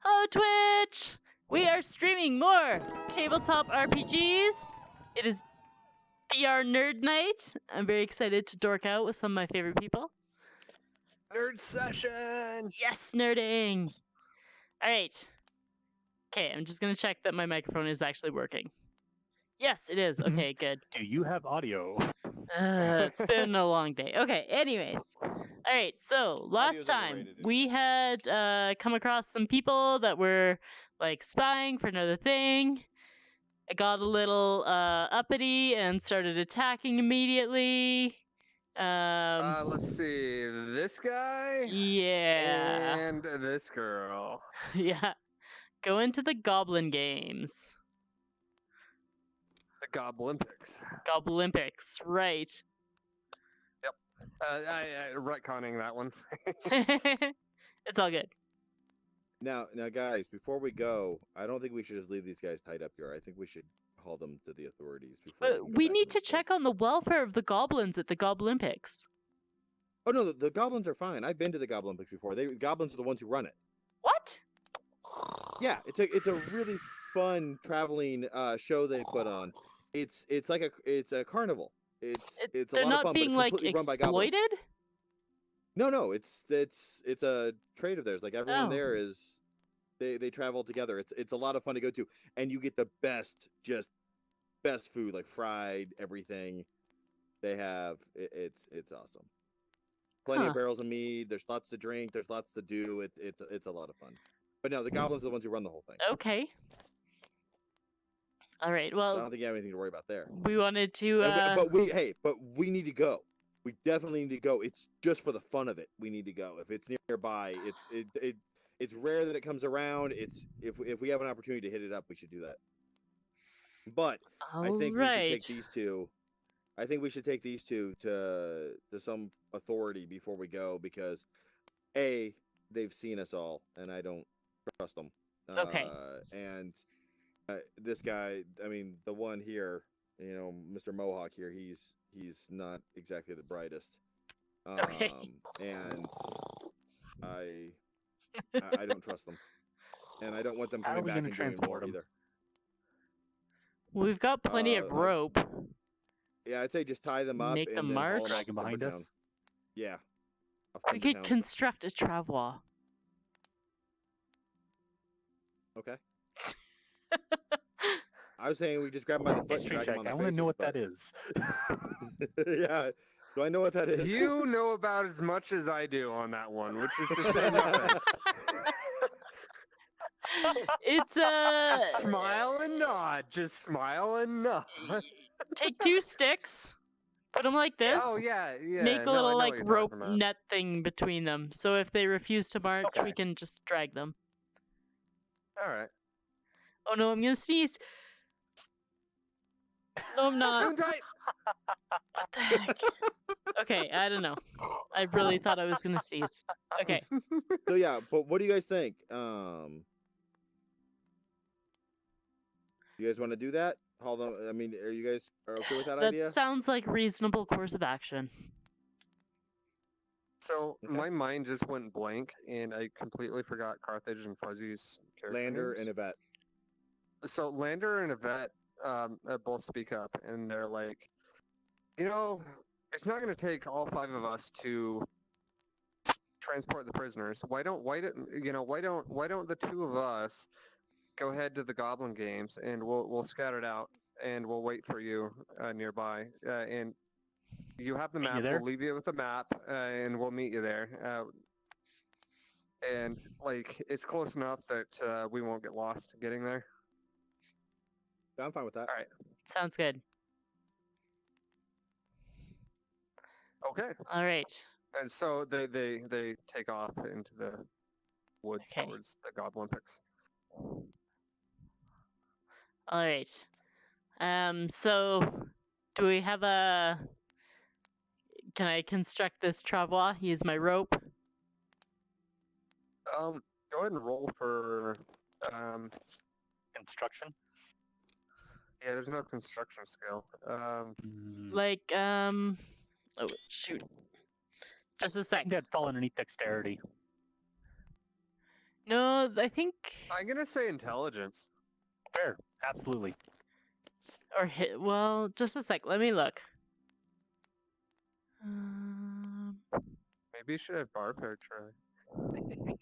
Hello, Twitch! We are streaming more tabletop RPGs. It is VR Nerd Night. I'm very excited to dork out with some of my favorite people. Nerd session! Yes, nerding! Alright. Okay, I'm just gonna check that my microphone is actually working. Yes, it is. Okay, good. Do you have audio? It's been a long day. Okay, anyways. Alright, so last time we had come across some people that were like spying for another thing. I got a little uppity and started attacking immediately. Let's see. This guy? Yeah. And this girl. Yeah. Go into the Goblin Games. The Goblympics. Goblympics, right. Yep. I retconning that one. It's all good. Now, guys, before we go, I don't think we should just leave these guys tied up here. I think we should call them to the authorities. We need to check on the welfare of the goblins at the Goblympics. Oh no, the goblins are fine. I've been to the Goblympics before. The goblins are the ones who run it. What? Yeah, it's a really fun traveling show they put on. It's a carnival. It's a they're lot not of fun, being but it's like completely run by goblins. exploited? No, it's a trade of theirs. Like everyone there is, they travel together. It's a lot of fun to go to, and you get the best food, like fried everything. They have it's awesome. Plenty of barrels of mead. There's lots to drink. There's lots to do. It's a lot of fun. But no, the goblins are the ones who run the whole thing. Okay. All right. Well, so I don't think you have anything to worry about there. We wanted to. But we need to go. We definitely need to go. It's just for the fun of it. We need to go. If it's nearby, it's rare that it comes around. If we have an opportunity to hit it up, we should do that. But I think we should take these two. I think we should take these two to some authority before we go, because A, they've seen us all, and I don't trust them. Okay. And this guy, I mean, the one here, Mr. Mohawk here, he's not exactly the brightest. Okay. And I don't trust them, and I don't want them coming back and doing more either. We've got plenty of rope. Yeah, I'd say just tie them up. Make them march. Drag them behind us. Yeah. We could construct a travois. Okay. I was saying we just grab them by the foot and drag them on I their want to know what faces, that is. Yeah. Do I know what that is? You know about as much as I do on that one, which is to say nothing. It's Just smile and nod. Just smile and nod. Take 2 sticks, put them like this. Oh yeah. Make a little like rope net thing between them, so if they refuse to march, we can just drag them. All right. Oh no, I'm gonna sneeze. No, I'm not. What the heck? Okay, I don't know. I really thought I was gonna sneeze. Okay. So yeah, but what do you guys think? You guys want to do that? Hold on. I mean, are you guys okay with that idea? That sounds like reasonable course of action. So my mind just went blank, and I completely forgot Carthage and Fuzzy's character Lander names. and Yvette. So Lander and Yvette both speak up, and they're like, it's not going to take all 5 of us to transport the prisoners. Why don't the 2 of us go ahead to the Goblin Games, and we'll scatter it out, and we'll wait for you nearby, and you have the map. We'll leave you with the map, and we'll meet you there. And like, it's close enough that we won't get lost getting there. I'm fine with that. All right. Sounds good. Okay. All right. And so they take off into the woods towards the Goblympics. All right. So do we have a... Can I construct this travois? Use my rope? Go ahead and roll for Construction? Yeah, there's no construction skill. Oh, shoot. Just a sec. That'd fall underneath dexterity. No, No, I think I'm gonna say intelligence. Fair. Absolutely. or hit. Well, just a sec. Let me look. Maybe you should have Barfair try.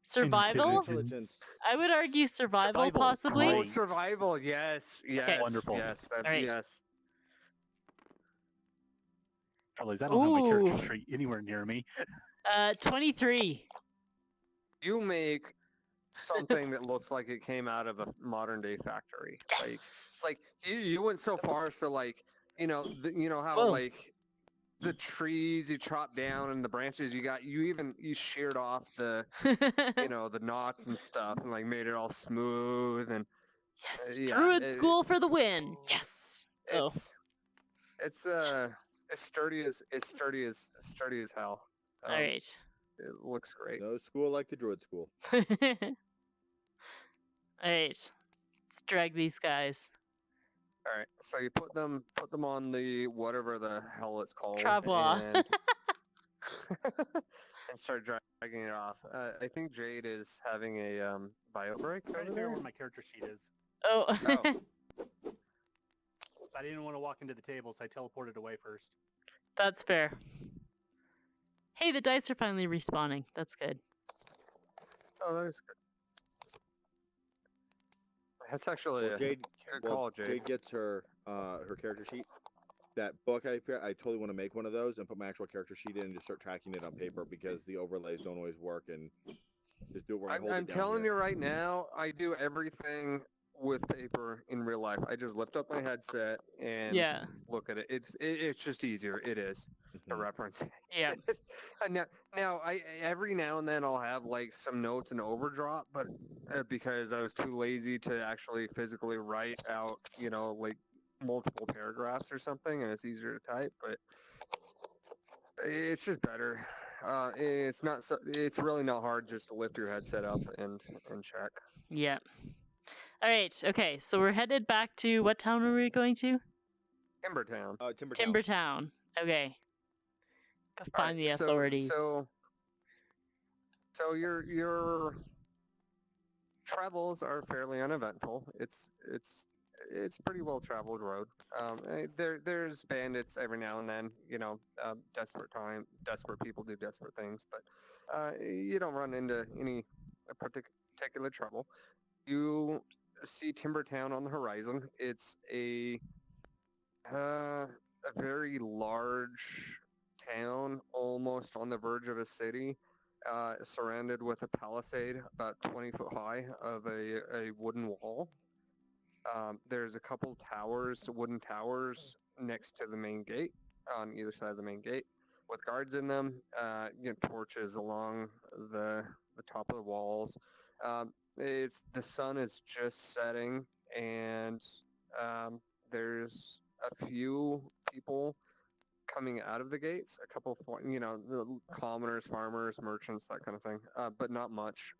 Survival. Intelligence. I would argue survival, Survival, possibly. Oh, great. survival. Yes. Yes. Wonderful. Yes. That, Alright. Yes. Trouble is, I don't have my character Ooh. sheet anywhere near me. 23. You make something that looks like it came out of a modern day factory. Yes. Like you went so far as to like you know how Whoa. like the trees you chopped down and the branches you sheared off the the knots and stuff and like made it all smooth and yes. yeah, Druid school for the win. Yes. Oh. it's Yes. as sturdy as hell. All right. It looks great. No school like the Druid school. All right. Let's drag these guys. All right, so you put them on the whatever the hell it's called, Travois. and, and start dragging it off. I think Jade is having a bio break I'm trying over to figure out there. where my character sheet is. Oh. Oh. I didn't want to walk into the table, so I teleported away first. That's fair. Hey, the dice are finally respawning. That's good. Oh, that is good. That's actually Well, a Jade, good call, Jade. Jade gets her character sheet. That book I totally want to make one of those and put my actual character sheet in and just start tracking it on paper because the overlays don't always work and just do it where I hold I'm it down telling here. you right now, I do everything with paper in real life. I just lift up my headset and Yeah. look at it. It's just easier. It is to Mhm. reference. Yeah. Now I every now and then I'll have like some notes in overdrop, but because I was too lazy to actually physically write out, like multiple paragraphs or something, and it's easier to type. But it's just better. It's not so. It's really not hard just to lift your headset up and check. Yeah. All right. Okay. So we're headed back to what town are we going to? Timbertown. Timbertown. Timbertown. Okay. Go find the authorities. So your travels are fairly uneventful. It's pretty well traveled road. There's bandits every now and then. Desperate people do desperate things, but you don't run into any particular trouble. You see Timbertown on the horizon. It's a very large town, almost on the verge of a city, surrounded with a palisade about 20 foot high of a wooden wall. There's a couple towers, wooden towers, next to the main gate, on either side of the main gate, with guards in them, torches along the top of the walls. The sun is just setting, and there's a few people coming out of the gates, a couple of, the commoners, farmers, merchants, that kind of thing, but not much.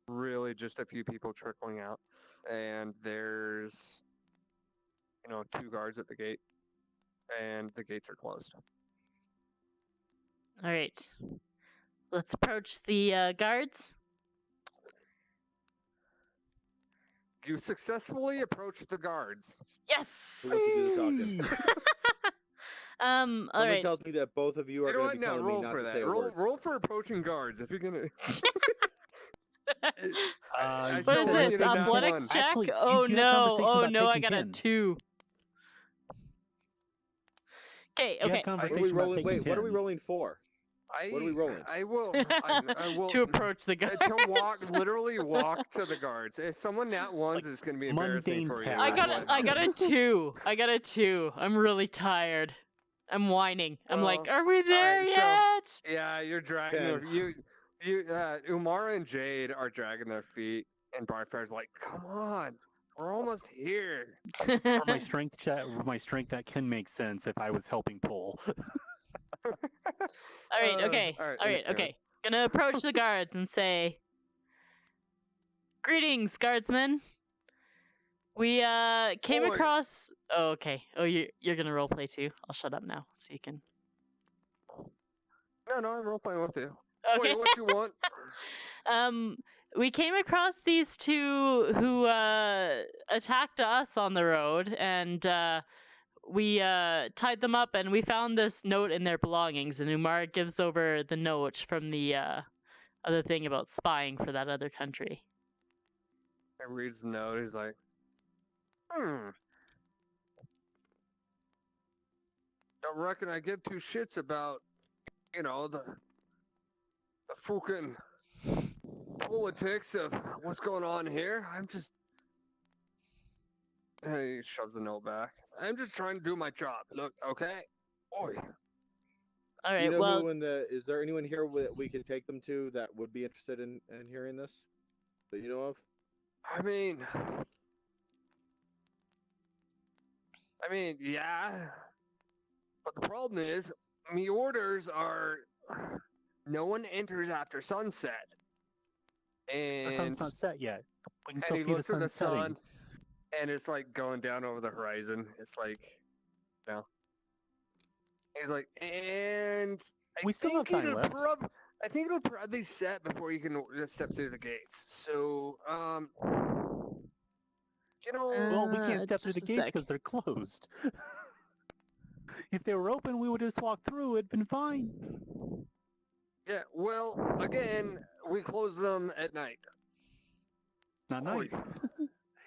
Really just a few people trickling out, and there's, two guards at the gate, and the gates are closed. All right. Let's approach the guards. You successfully approached the guards. Yes. Who wants to do the talking? All Something right. tells me that both of you are You know going what? to be Now telling me roll not for to that. say a word. Roll for approaching guards if you're gonna. What is this? Athletics check? Actually, you Oh get a no! conversation Oh about no! I taking got a 10. 2. Okay. You Okay. have What are we conversation about rolling? taking Wait, what are 10. we rolling for? What are we rolling? I will To approach the guards. to literally walk to the guards. If someone nat ones, Like, it's going to be embarrassing mundane for you. tasks. I got a 2. I got a 2. I'm really tired. I'm whining. I'm like, Well, are we there alright, yet? Yeah, you're dragging Umara and Jade are dragging their feet, and Barfair's like, "Come on, we're almost here." For my strength check, that can make sense if I was helping pull. All right. Okay. alright, All right. anyways. Okay. Gonna approach the guards and say, "Greetings, guardsmen. We came Oi. across." Oh, okay. Oh, you're gonna roleplay too. I'll shut up now so you can. No, I'm role playing with you. Okay. Wait, what you want? We came across these two who attacked us on the road, and we tied them up, and we found this note in their belongings. And Umar gives over the note from the other thing about spying for that other country. He reads the note. He's like, Don't reckon I give two shits about, the fucking politics of what's going on here. I'm just... And he shoves the note back. I'm just trying to do my job. Look, okay? Oi. All right, You know well, who is there anyone here that we can take them to that would be interested in hearing this? That you know of? I mean, yeah. But the problem is, me orders are, no one enters after sunset. And The sun's not set yet. We can and still he see the looks at the sun setting. sun, and it's like going down over the horizon. It's like, he's like, and We still have time left. I think it'll probably set before you can step through the gates. So, Well, we can't step through the just a gates sec. because they're closed. If they were open, we would have just walked through. It'd been fine. yeah. Well, again, we close them at night. Not nice.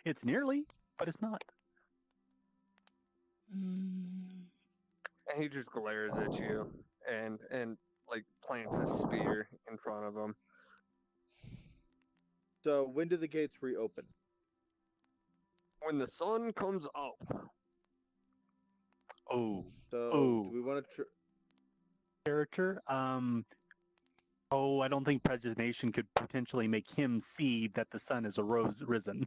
It's nearly, but it's not. Mm. And he just glares at you and like plants his spear in front of him. So when do the gates reopen? When the sun comes up. Oh, So Oh. do we want to? character. I don't think prestidigitation could potentially make him see that the sun is risen.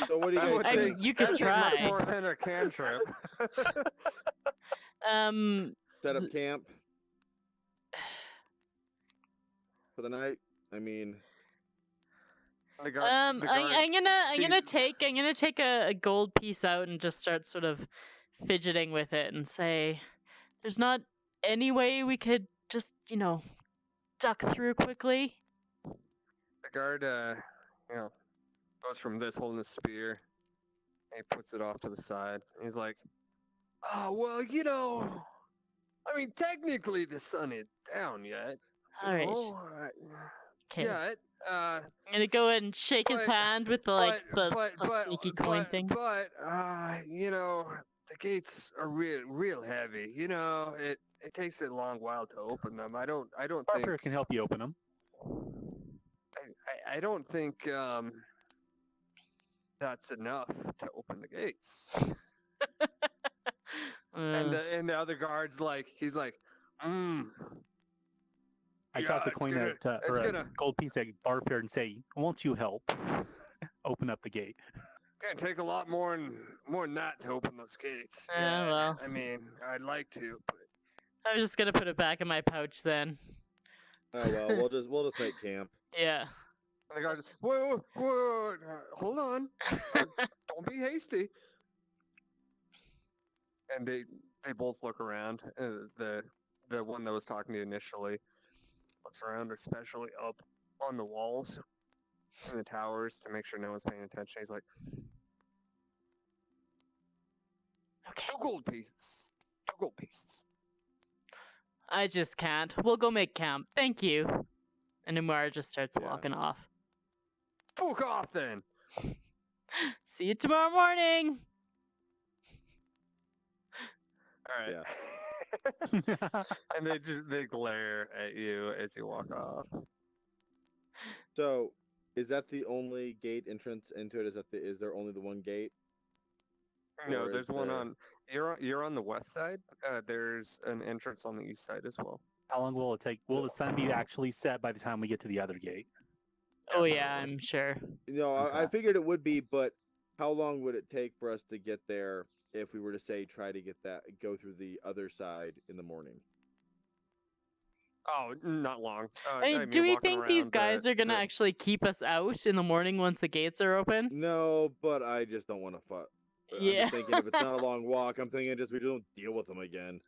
So what do you I guys would I- think? you could that'd be try. much more than a cantrip. Set z- up camp for the night? I mean, The guard, I'm gonna sees- take a gold piece out and just start sort of fidgeting with it and say, "There's not any way we could just, duck through quickly." The guard, goes from this holding his spear, and he puts it off to the side. He's like, "Oh well, technically the sun is down yet. All right. Okay. Yet, I'm gonna go ahead and shake his but- hand with the sneaky coin thing. But the gates are real heavy. It takes a long while to open them. I don't think Harper can help you open them. I don't think that's enough to open the gates. And the other guard's like, he's like, I Yeah, toss a it's coin gonna- at it's or a gonna- gold piece at Barper and say, "Won't you help open up the gate?" gonna take a lot more than that to open those gates. Well. I mean, I'd like to, but I was just gonna put it back in my pouch then. oh well, we'll just make camp. Yeah. the guard's, whoa, hold on, don't be hasty. And they both look around. The one that was talking to you initially looks around, especially up on the walls in the towers to make sure no one's paying attention. He's like, Okay. 2 gold pieces. 2 gold pieces. I just can't. We'll go make camp. Thank you. And Umar just starts Yeah. walking off. Fuck off then. See you tomorrow morning. All right. Yeah. And they glare at you as you walk off. So is that the only gate entrance into it? Is there only the one gate? No, Or there's is one there- on. You're on the west side. There's an entrance on the east side as well. How long will it take? Will the sun be actually set by the time we get to the other gate? Oh yeah, I'm sure. No, I Okay. figured it would be, but how long would it take for us to get there if we were to say try to go through the other side in the morning? Oh, not long. Hey, do we walking think these around, guys are gonna the- actually keep us out in the morning once the gates are open? No, but I just don't want to fuck. I'm Yeah. just thinking if it's not a long walk, I'm thinking we don't deal with them again.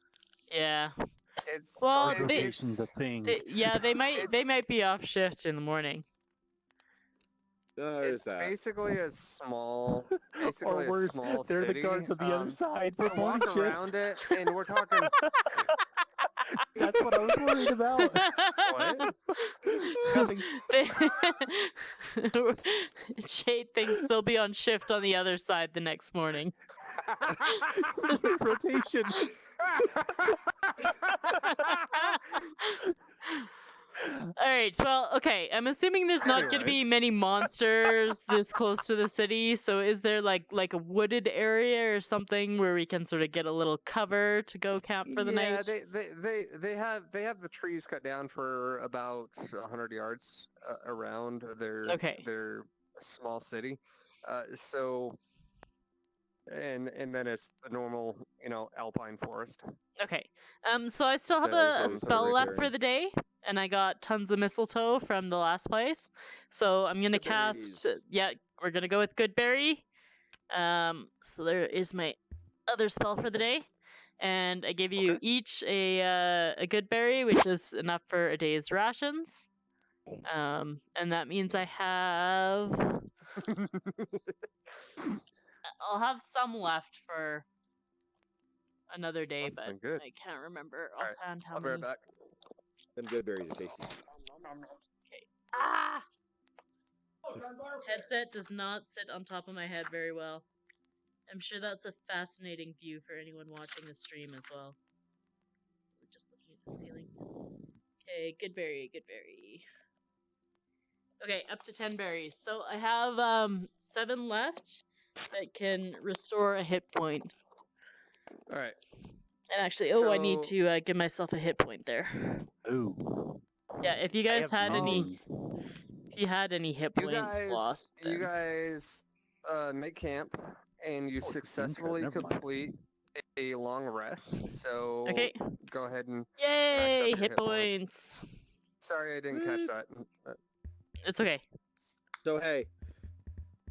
Yeah. Well, it- they- Rotation's a thing. yeah, they It's- might be off shift in the morning. There's it's that. basically a small, or basically a worse, small they're city. the guards of the other side for I morning walk shift. around it, and we're talking. That's what I was worried about. What? Nothing. Jade thinks they'll be on shift on the other side the next morning. Rotation. All right, well, okay. I'm assuming there's not going to be Anyways. many monsters this close to the city. So, is there like a wooded area or something where we can sort of get a little cover to go camp for the yeah, night? they have the trees cut down for about 100 yards around Okay. their small city. So and then it's the normal, alpine forest. Okay. So I still have That is a on spell right left there. for the day, and I got tons of mistletoe from the last place. So I'm gonna Good cast. berries. Yeah, we're gonna go with good berry. So there is my other spell for the day, and I give you Okay. each a good berry, which is enough for a day's rations. And that means I have. I'll have some left for another day, Must've but been good. I can't remember All right, offhand how I'll be many. right back. Them good berries are tasty. Ah! Headset does not sit on top of my head very well. I'm sure that's a fascinating view for anyone watching the stream as well. Just looking at the ceiling. Okay, good berry, good berry. Okay, up to 10 berries. So I have 7 left that can restore a hit point. All right. And actually, I need So- to give myself a hit point there. Ooh. Yeah, if you guys have had any, none. if you had any hit You points guys, lost, you then- guys make camp, and you Oh, it's a game successfully card, never mind. complete a long rest. So Okay. go ahead and. Yay! your Hit hit points. points. Sorry, I didn't catch that. It's okay. So hey,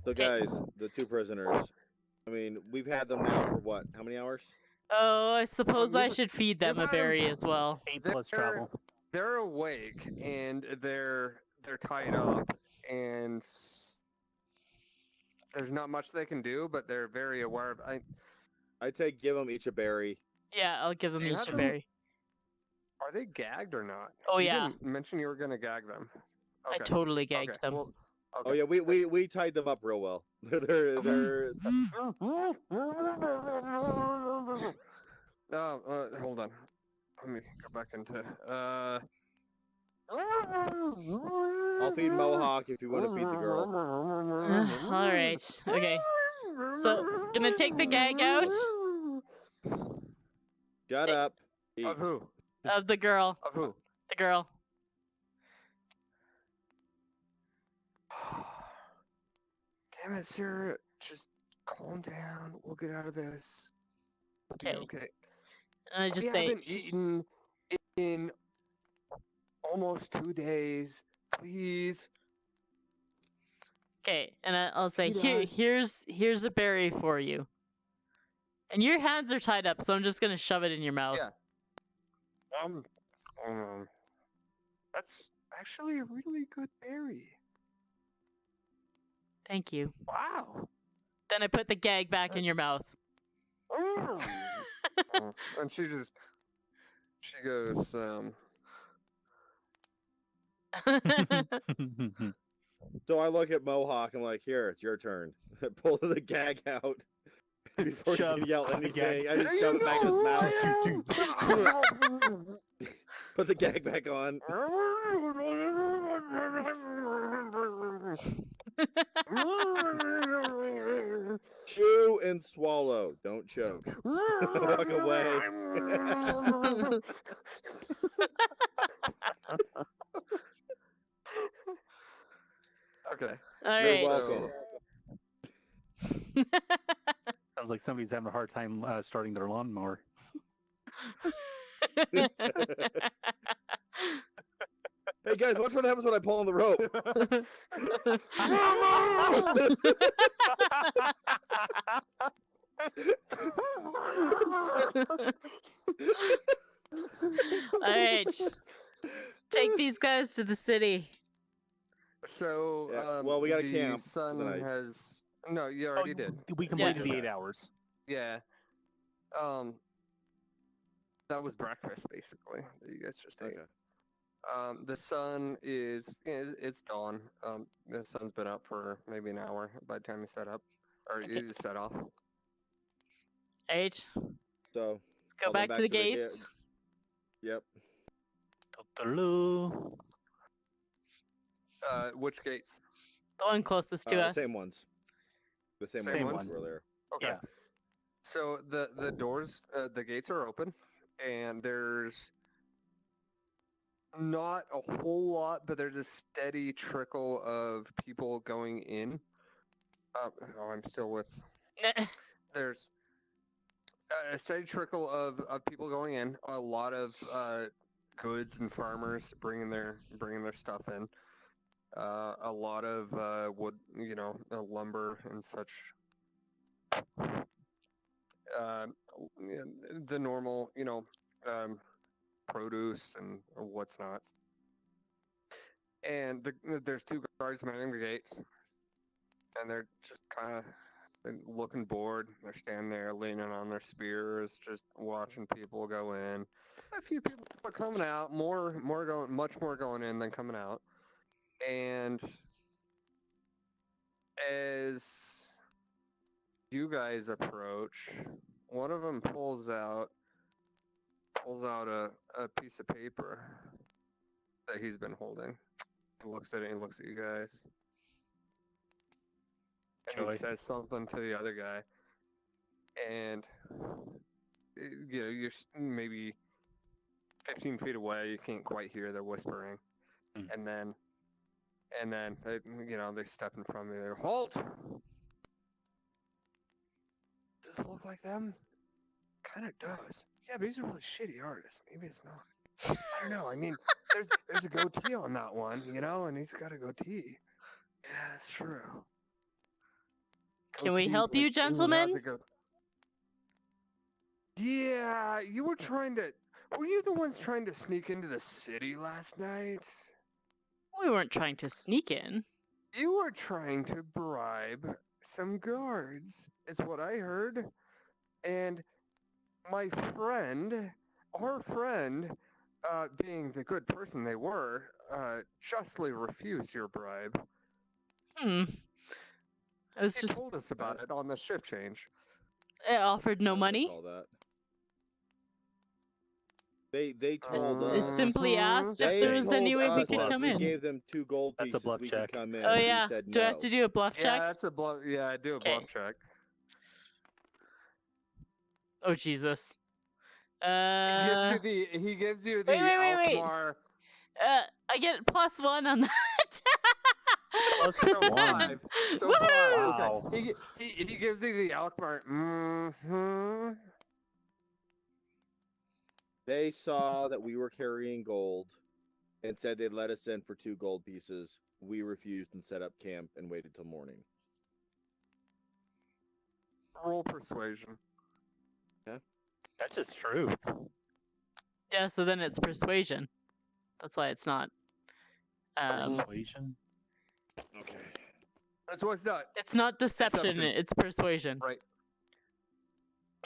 so Okay. guys, the 2 prisoners. I mean, we've had them now for what? How many hours? Oh, I suppose I you've- should feed them a you've had 'em- berry as well. 8 plus They're- travel. They're awake and they're tied up, and there's not much they can do, but they're very aware of. I'd say give them each a berry. Yeah, I'll give them Do you each have a them? berry. Are they gagged or not? Oh, You yeah. didn't mention you were gonna gag them. I Okay. totally gagged Okay, them. well, Oh yeah, we tied them up real well. they're hold on. Let me go back into. I'll feed Mohawk if you want to feed the girl. All right. Okay. So, gonna take the gag out Shut up. Eat. Of who? of the girl. Of who? The girl. Damn it, Sarah. Just calm down. We'll get out of this. We'll be Okay. okay. And I just We say, haven't eaten in almost 2 days. Please. okay, and I'll say, Feed here, us. here's a berry for you. And your hands are tied up, so I'm just gonna shove it in your mouth. Yeah. That's actually a really good berry. Thank you. Wow. Then I put the gag back in your mouth. And she goes, So I look at Mohawk. I'm like, here, it's your turn. Pull the gag out before Shove you yell the anything. gag. I just "Do shove you it back in his know mouth. who I am?" Put the gag back on. Chew and swallow. Don't choke. Walk away. Okay. All You're right. welcome. Sounds like somebody's having a hard time starting their lawnmower. Hey guys, watch what happens when I pull on the rope. Alright. Let's take these guys to the city. So, Yeah, well, we gotta the camp for the sun night. has... No, you already did. We completed the 8 hours. Yeah. That was breakfast, basically, that you guys just ate. Okay. The sun is... It's dawn. The sun's been up for maybe an hour by the time you set up. Or Okay. you set off. Alright. So Let's go I'll back go to the ga- gates. Yep. Hello. Which gates? The one closest to us. Same ones. The same Same ones ones? were there. Okay. Yeah. So the doors, the gates are open, and there's not a whole lot, but there's a steady trickle of people going in. Oh, I'm still with. There's a steady trickle of people going in. A lot of goods and farmers bringing their stuff in. A lot of wood, lumber and such. The normal, produce and what's not. And there's two guards manning the gates, and they're just kind of looking bored. They're standing there leaning on their spears, just watching people go in. A few people are coming out, much more going in than coming out. And as you guys approach, one of them pulls out a piece of paper that he's been holding. He looks at it and looks at you guys. And he says something to the other guy. And you're maybe 15 feet away. You can't quite hear their whispering. And then they step in front of you. They're, halt! Does this look like them? Kind of does. Yeah, but he's a really shitty artist. Maybe it's not. I don't know. I mean, there's a goatee on that one, and he's got a goatee. Yeah, that's true. Can we Goatee, help you, like, gentlemen? Yeah, were you the ones trying to sneak into the city last night? We weren't trying to sneak in. You were trying to bribe some guards, is what I heard. And our friend, being the good person they were, justly refused your bribe. It was They just... told us about it on the shift change. It offered no I money. recall that. They I told us. simply asked if They there was any told way we us could that come we in. gave them 2 gold That's a pieces. bluff we check. could come in. Oh and he yeah. said Do I no. have to do a bluff check? Yeah, that's a bluff. Yeah, I do a bluff check. Oh Jesus. He gives you the wait. Alkmaar. I get +1 on that. So 5. So 5. Wow. Okay. He gives you the Alkmaar. Mm-hmm. They saw that we were carrying gold and said they'd let us in for 2 gold pieces. We refused and set up camp and waited till morning. Roll persuasion. That's just true. Yeah, so then it's persuasion. That's why it's not. Persuasion. Okay. That's what's not. It's not deception. Deception. It's persuasion. Right.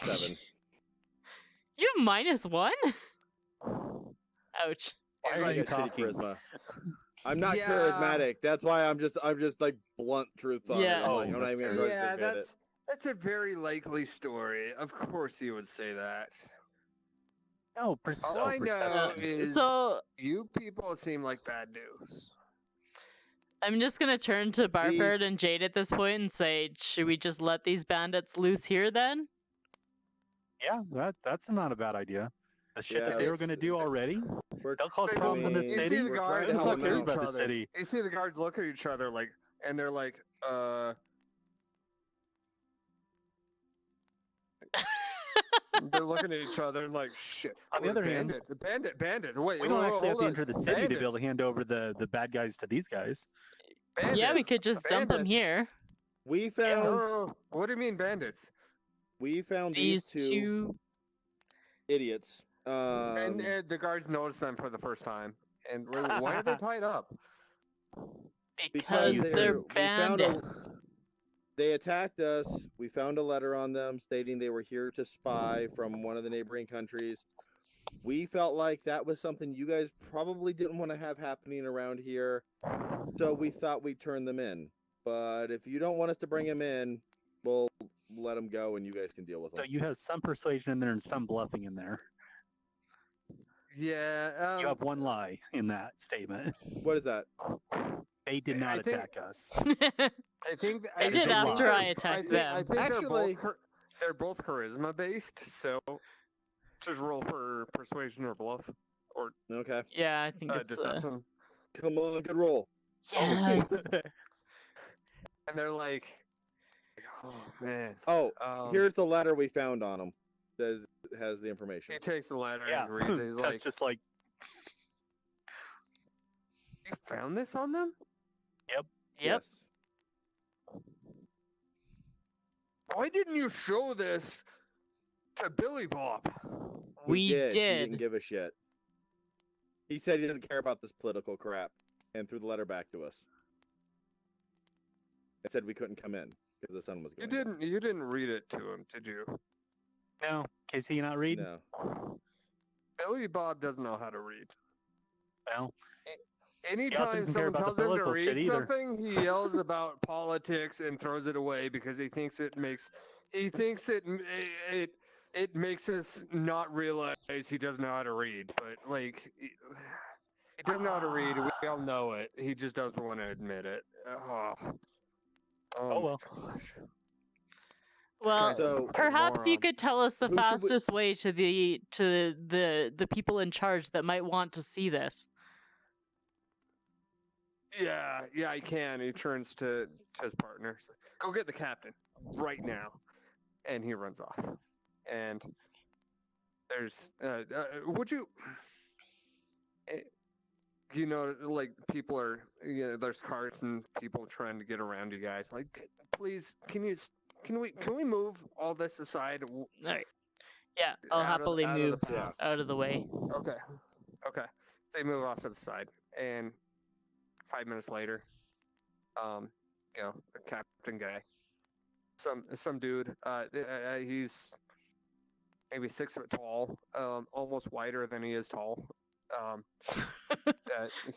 7. You have -1? Ouch. Why I are you got shitty talking? charisma. I'm not Yeah. charismatic. That's why I'm just like blunt truth on Yeah. it. I'm like, Oh, I'm not even gonna Yeah, sugarcoat it. that's a very likely story. Of course you would say that. No, All I know perception. is So you people seem like bad news. I'm just gonna turn to Barford and Jade at this point and say, should we just let these bandits loose here then? Yeah, that's not a bad idea. The shit Yeah, that they were let's- going to do already, We're, they'll cause They problems in the You see city. the We're guards trying to Who help look cares them at out. each about the other. city? You see the guards look at each other and they're like, they're looking at each other and like, shit. On the other hand, bandit. Wait, We don't actually have hold to on. enter the city to be able to hand over the bad guys to these guys. Yeah, we Bandits. could just dump them Bandits. here. we No, found what do you mean bandits? these These 2 two... idiots And the guards notice them for the first time. And why are they tied up? Because they're we found a- bandits. They attacked us. We found a letter on them stating they were here to spy from one of the neighboring countries. We felt like that was something you guys probably didn't want to have happening around here, so we thought we'd turn them in. But if you don't want us to bring them in, we'll let them go and you guys can deal with them. So you have some persuasion in there and some bluffing in there. Yeah. You have one lie in that statement. What is that? They did not I think- attack us. I think I did a after lie. I attacked them. I think Actually- they're both charisma based, so just roll for persuasion or bluff or Okay. Yeah, I think it's deception. Come on, good roll. yes. And they're like, oh man. Oh, Here's here's the letter we found on them. Says has the information. he takes the letter Yeah, and reads it. He's that's like, just like, you found this on them? Yep. Yes. Why didn't you show this to Billy Bob? We He didn't did. give a shit. He said he doesn't care about this political crap and threw the letter back to us. It said we couldn't come in because the sun was You going down. didn't read it to him, did you? no, Casey, you not read? No. Billy Bob doesn't know how to read. Well, Anytime doesn't care someone about tells the him to political shit read either. something, he yells about politics and throws it away because he thinks it makes us not realize he doesn't know how to read. But like, he doesn't know how to read. We all know it. He just doesn't want to admit it. Oh, well. my gosh. Well, So perhaps you moron. could tell us the Who should we- fastest way to the people in charge that might want to see this. Yeah, I can. He turns to his partner. Says, go get the captain right now, and he runs off. And there's, would you, you know, like people are, there's cars and people trying to get around you guys. Like, please, can we move all this aside? All right. Yeah, I'll Out of- happily out of the move path. out of the way. Okay. So you move off to the side, and 5 minutes later, the captain guy, some dude, he's maybe 6 foot tall, almost wider than he is tall,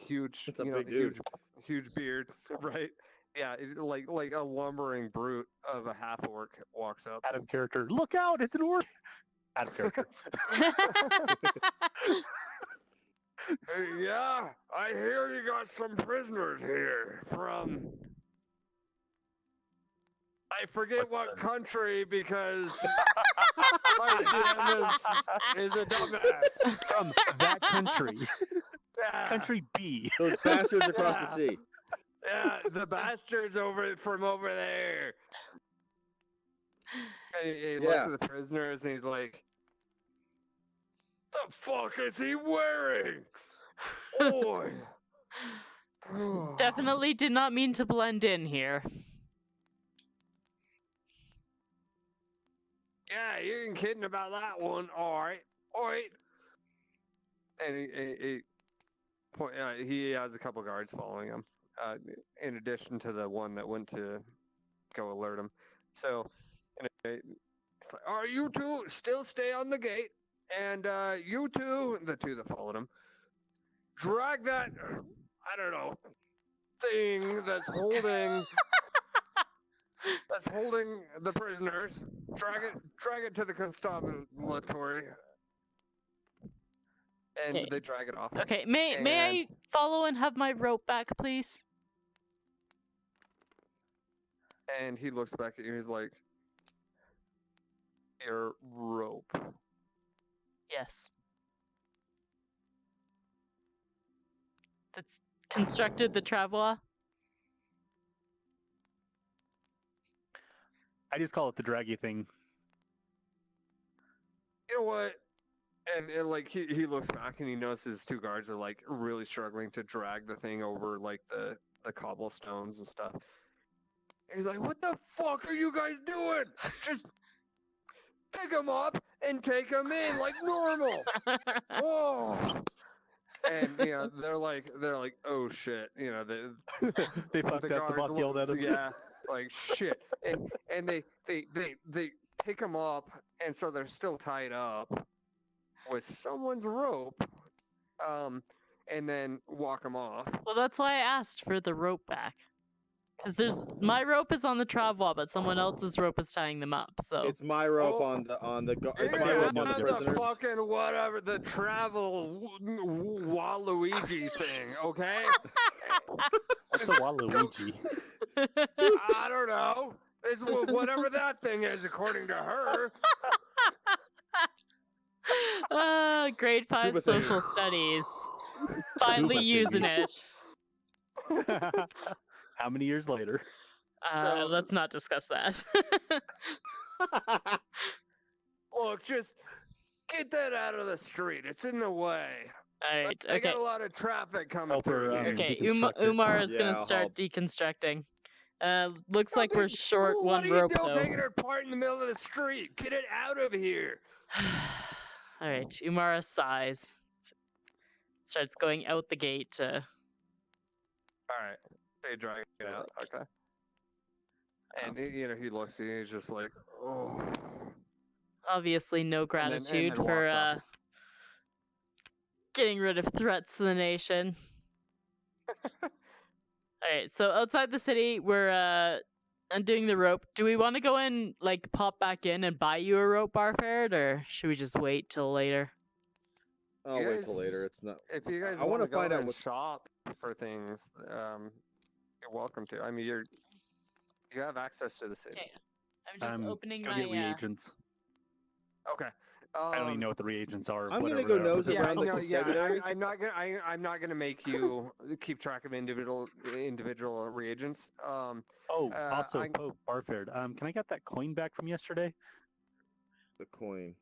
huge, That's a big dude. huge beard, right? Yeah, like a lumbering brute of a half orc walks up. out of character. Look out, it's an orc. Out of character. Hey, yeah, I hear you got some prisoners here from. I forget What's what the- country because my DM is a dumbass. From that country. Yeah, Country B. those bastards across the sea. yeah, the bastards from over there. And he looks Yeah. at the prisoners and he's like, "The fuck is he wearing? Boy." Definitely did not mean to blend in here. Yeah, you ain't kidding about that one. All right. And he has a couple guards following him, in addition to the one that went to go alert him. So, it's like, all right, you two still stay on the gate, and you two, the two that followed him, drag that, I don't know, thing that's holding the prisoners. Drag it to the constabulary. And Okay. they drag it off. Okay, may I follow and have my rope back, please? And he looks back at you. He's like, "Your rope." Yes. That's constructed the Travois? I just call it the draggy thing. You know what? And like he looks back and he notices 2 guards are like really struggling to drag the thing over like the cobblestones and stuff. And he's like, "What the fuck are you guys doing? pick them up and take them in like normal. Oh. And they're like, oh shit, They fucked the up. The guards boss yelled at them. yeah, like shit, and they pick them up, and so they're still tied up with someone's rope, and then walk them off. Well, that's why I asked for the rope back. Because my rope is on the travois, but someone else's rope is tying them up. So It's my rope Oh. on the You're it's my gonna rope have on the the prisoners. fucking whatever the travel Waluigi thing, okay? What's a Waluigi? I don't know. It's whatever that thing is, according to her. grade 5 Tuba social thing. studies. Finally Tuba using thingy. it. How many years later? So- Let's not discuss that. Look, just get that out of the street. It's in the way. All right. I Okay. got a lot of traffic coming Help her, through. here. Okay. deconstruct it. Umar is Yeah, gonna I'll start help. deconstructing. Looks like we're short What one are you rope doing though. taking her apart in the middle of the street? Get it out of here. All right. Umara sighs. Starts going out the gate. All right. They drag it out. Okay. And he looks at you. He's just like, oh. Obviously, no then gratitude walks for off. getting rid of threats to the nation. Alright, so outside the city, we're undoing the rope. Do we want to go in, like, pop back in and buy you a rope, Barford, or should we just wait till later? I'll You wait till guys- later. It's not. If you guys I want wanna to go find out and what- shop for things, you're welcome to. I mean, you have access to the city. Okay. I'm just opening Go my... get reagents. Okay. I don't even know what the reagents are. I'm gonna whatever go they are. nose Yeah, around the no, yeah. constabulary. I'm not gonna make you keep track of individual reagents. Oh, Uh, also, Pope Barford. Can I get that coin back from yesterday? The coin.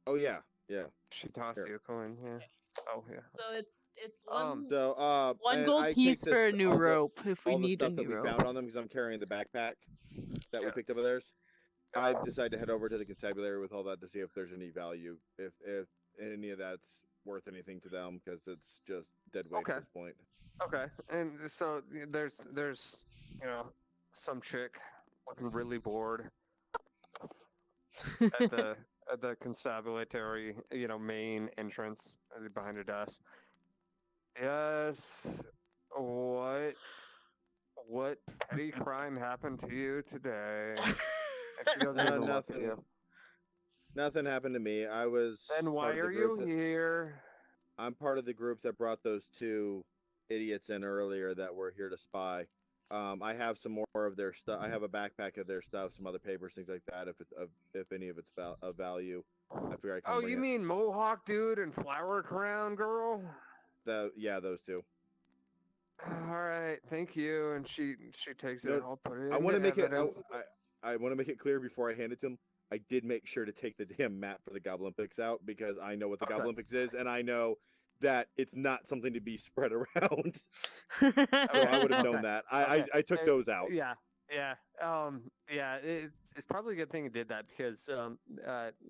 Oh yeah, yeah. She tossed Here. you a coin. Yeah. Oh yeah. So it's one, So one and gold I take piece for a this- new all the- rope if we all the need a stuff that new we rope. found on them because I'm carrying the backpack that we Yeah. picked up of theirs. I decided to head over to the constabulary with all that to see if there's any value, if any of that's worth anything to them, because it's just dead weight Okay. at this point. Okay. And so there's some chick looking really bored at the constabulary main entrance behind her desk. Yes. What petty crime happened to you today? And she doesn't No, even look at nothing. you. Nothing happened to me. I was. Then why part of the are you group that- here? I'm part of the group that brought those two idiots in earlier that were here to spy. I have some more of their stuff. I have a backpack of their stuff, some other papers, things like that. If any of it's of value, I figure I can. Oh, bring you it. mean Mohawk dude and flower crown girl? Yeah, those two. All right, thank you. And she takes it. No, I'll put it. I want to into make it. evidence. I want to make it clear before I hand it to him. I did make sure to take the damn map for the Goblimpics out because I know what the Okay. Goblimpics is, and I know that it's not something to be spread around. Oh, So I would have known Okay. that. Okay. I took those out. Yeah, yeah, yeah. It's probably a good thing you did that because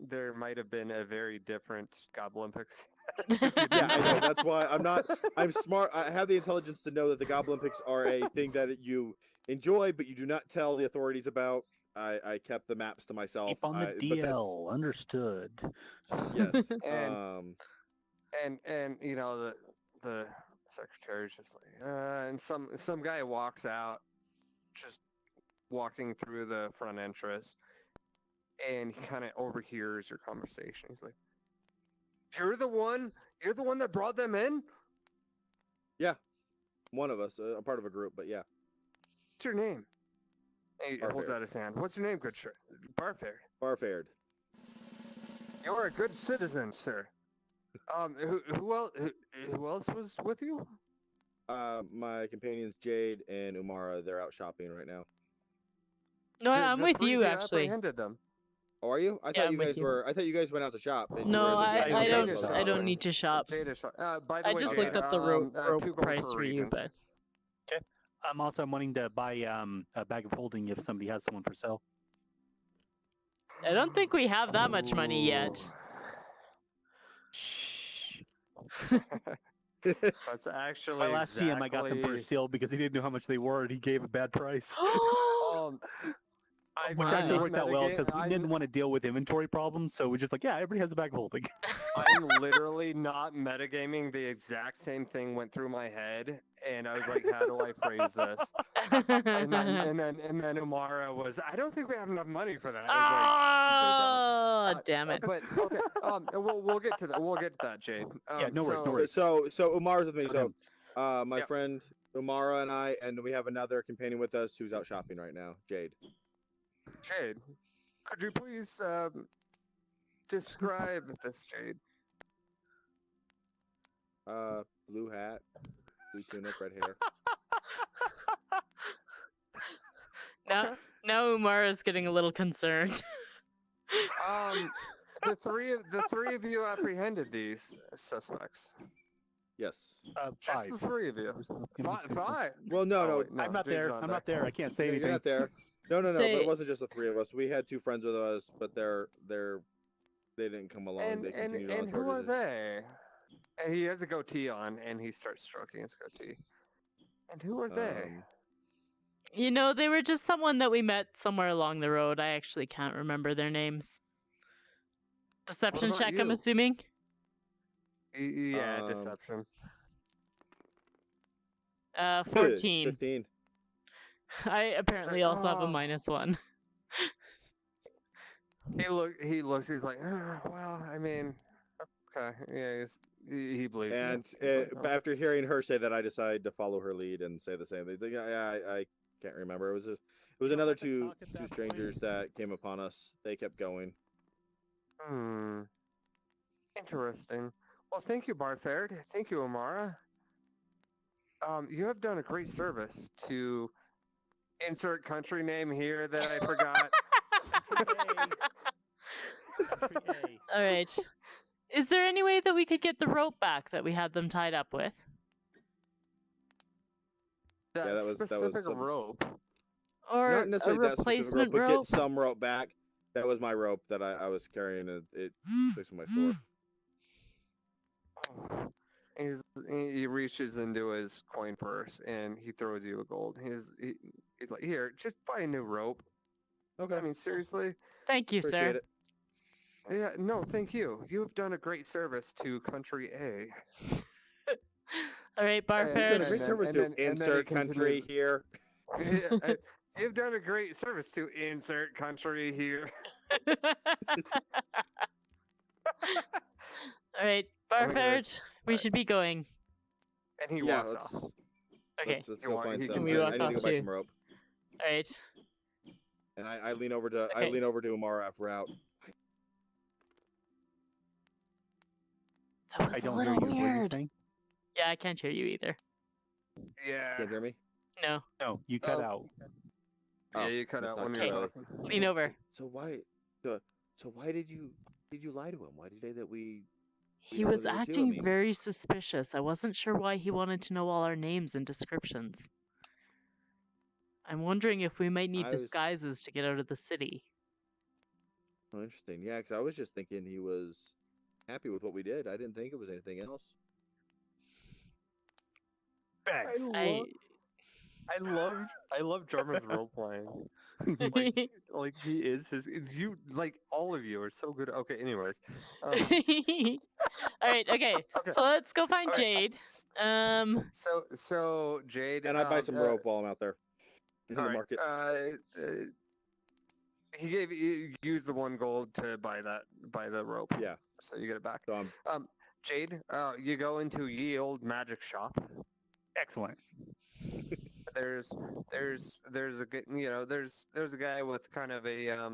there might have been a very different Goblimpics. Yeah, I know. That's why I'm not. I'm smart. I have the intelligence to know that the Goblimpics are a thing that you enjoy, but you do not tell the authorities about. I kept the maps to myself. Keep on the but that's- DL. Understood. Yes. And- And the secretary's just like, and some guy walks out, just walking through the front entrance, and he kind of overhears your conversation. He's like, You're the one that brought them in? one of us, a part of a group, but yeah. What's your name? And he holds Barfair. out his hand. What's your name, good sir? Barfair. Barfared. You're a good citizen, sir. Who else was with you? My companions Jade and Umara, they're out shopping right now. No, I'm The with three you that actually. apprehended them. Oh, are you? I Yeah, thought you I'm with guys you. were. I thought you guys went out to shop. and you No, were able to I get Jade don't. is I don't shopping. need to shop. Jade is by the I way, just Jade, looked up the rope 2 gold price per for you, regent. but I'm wanting to buy a bag of holding if somebody has someone for sale. I don't think we have that much money yet. Shh. That's actually My last GM, I got them for a steal because he didn't know how much they were, and he gave a bad price. Um, Which my. actually worked out well because we I'm- didn't want to deal with inventory problems, so we just like, yeah, everybody has a bag of holding. I'm literally not metagaming. The exact same thing went through my head, and I was like, "How do I phrase this?" And then Umara was, "I don't think we have enough money for that." I was Oh, damn it. But okay, we'll get to that. We'll get to that, Jade. Yeah, no worries, no worries. So Umara's with me. So my Yep. friend Umara and I, and we have another companion with us who's out shopping right now, Jade. Jade, could you please describe this, Jade? Blue hat, blue tunic, red hair. Now Umara's getting a little concerned. The three of you apprehended these suspects. Yes. Just 5. the three of you. Five. Well, no, Oh, no, wait, I'm not Jade's there. I'm not there. I can't say you're anything. not there. No, but Say- it wasn't just the three of us. We had two friends with us, but they didn't come along. And they continued on and with our who are decision. they? And he has a goatee on, and he starts stroking his goatee. And who are they? You know, they were just someone that we met somewhere along the road. I actually can't remember their names. Deception about check, I'm you? assuming? Yeah, deception. 14. 15. I apparently also have a "Oh." -1. He looks. He's like, well, I mean, okay, yeah. He believes. you." And He's like, "Oh." after hearing her say that, I decided to follow her lead and say the same thing. It's like, yeah, I can't remember. It was don't another have to two talk at that strangers that came upon us. They kept going. Interesting. Well, thank you, Barferd. Thank you, Amara. You have done a great service to insert country name here that I forgot. All right. Is there any way that we could get the rope back that we had them tied up with? That, Yeah, that was specific some- rope. Or Not a necessarily that specific replacement rope, but rope? get some rope back. That was my rope that I was carrying. It fixed my store. He reaches into his coin purse and he throws you a gold. He's like, here, just buy a new rope. Okay. I mean, seriously? Thank you, Appreciate sir. it. Yeah, no, thank you. You have done a great service to Country A. All right, And- Barferd. Great then- service and to then- and then he insert country continues- here. You've done a great service to insert country here. All right, Barferd, we should be going. And he Yeah, walks let's, off. Okay. let's You go want- find he some. can- we I walk need to go off buy too? some rope. All right. And I lean over to Okay. Umara after we're out. That I was a don't hear little you. What are you weird. saying? Yeah, I can't hear you either. Yeah. Can't hear me. No. No, you cut Oh. out. Yeah, Oh, you cut that's out not when Okay. you're good. talking. Lean over. So why did you lie to him? Why did you say that we? He know was what they were acting doing. very suspicious. I wasn't sure why he wanted to know all our names and descriptions. I'm wondering if we might need I was- disguises to get out of the city. Oh, interesting. Yeah, because I was just thinking he was happy with what we did. I didn't think it was anything else. Thanks. I love Jarman's role playing. Like he is his. You like all of you are so good. Okay, anyways. All right, okay. Okay. So let's go find All right, Jade. So Jade And I buy some rope while I'm out there in the all right, market. he gave you use the 1 gold to buy the rope. Yeah. So you get it back. So I'm Jade, you go into ye old magic shop. Excellent. There's a good, there's a guy with kind of a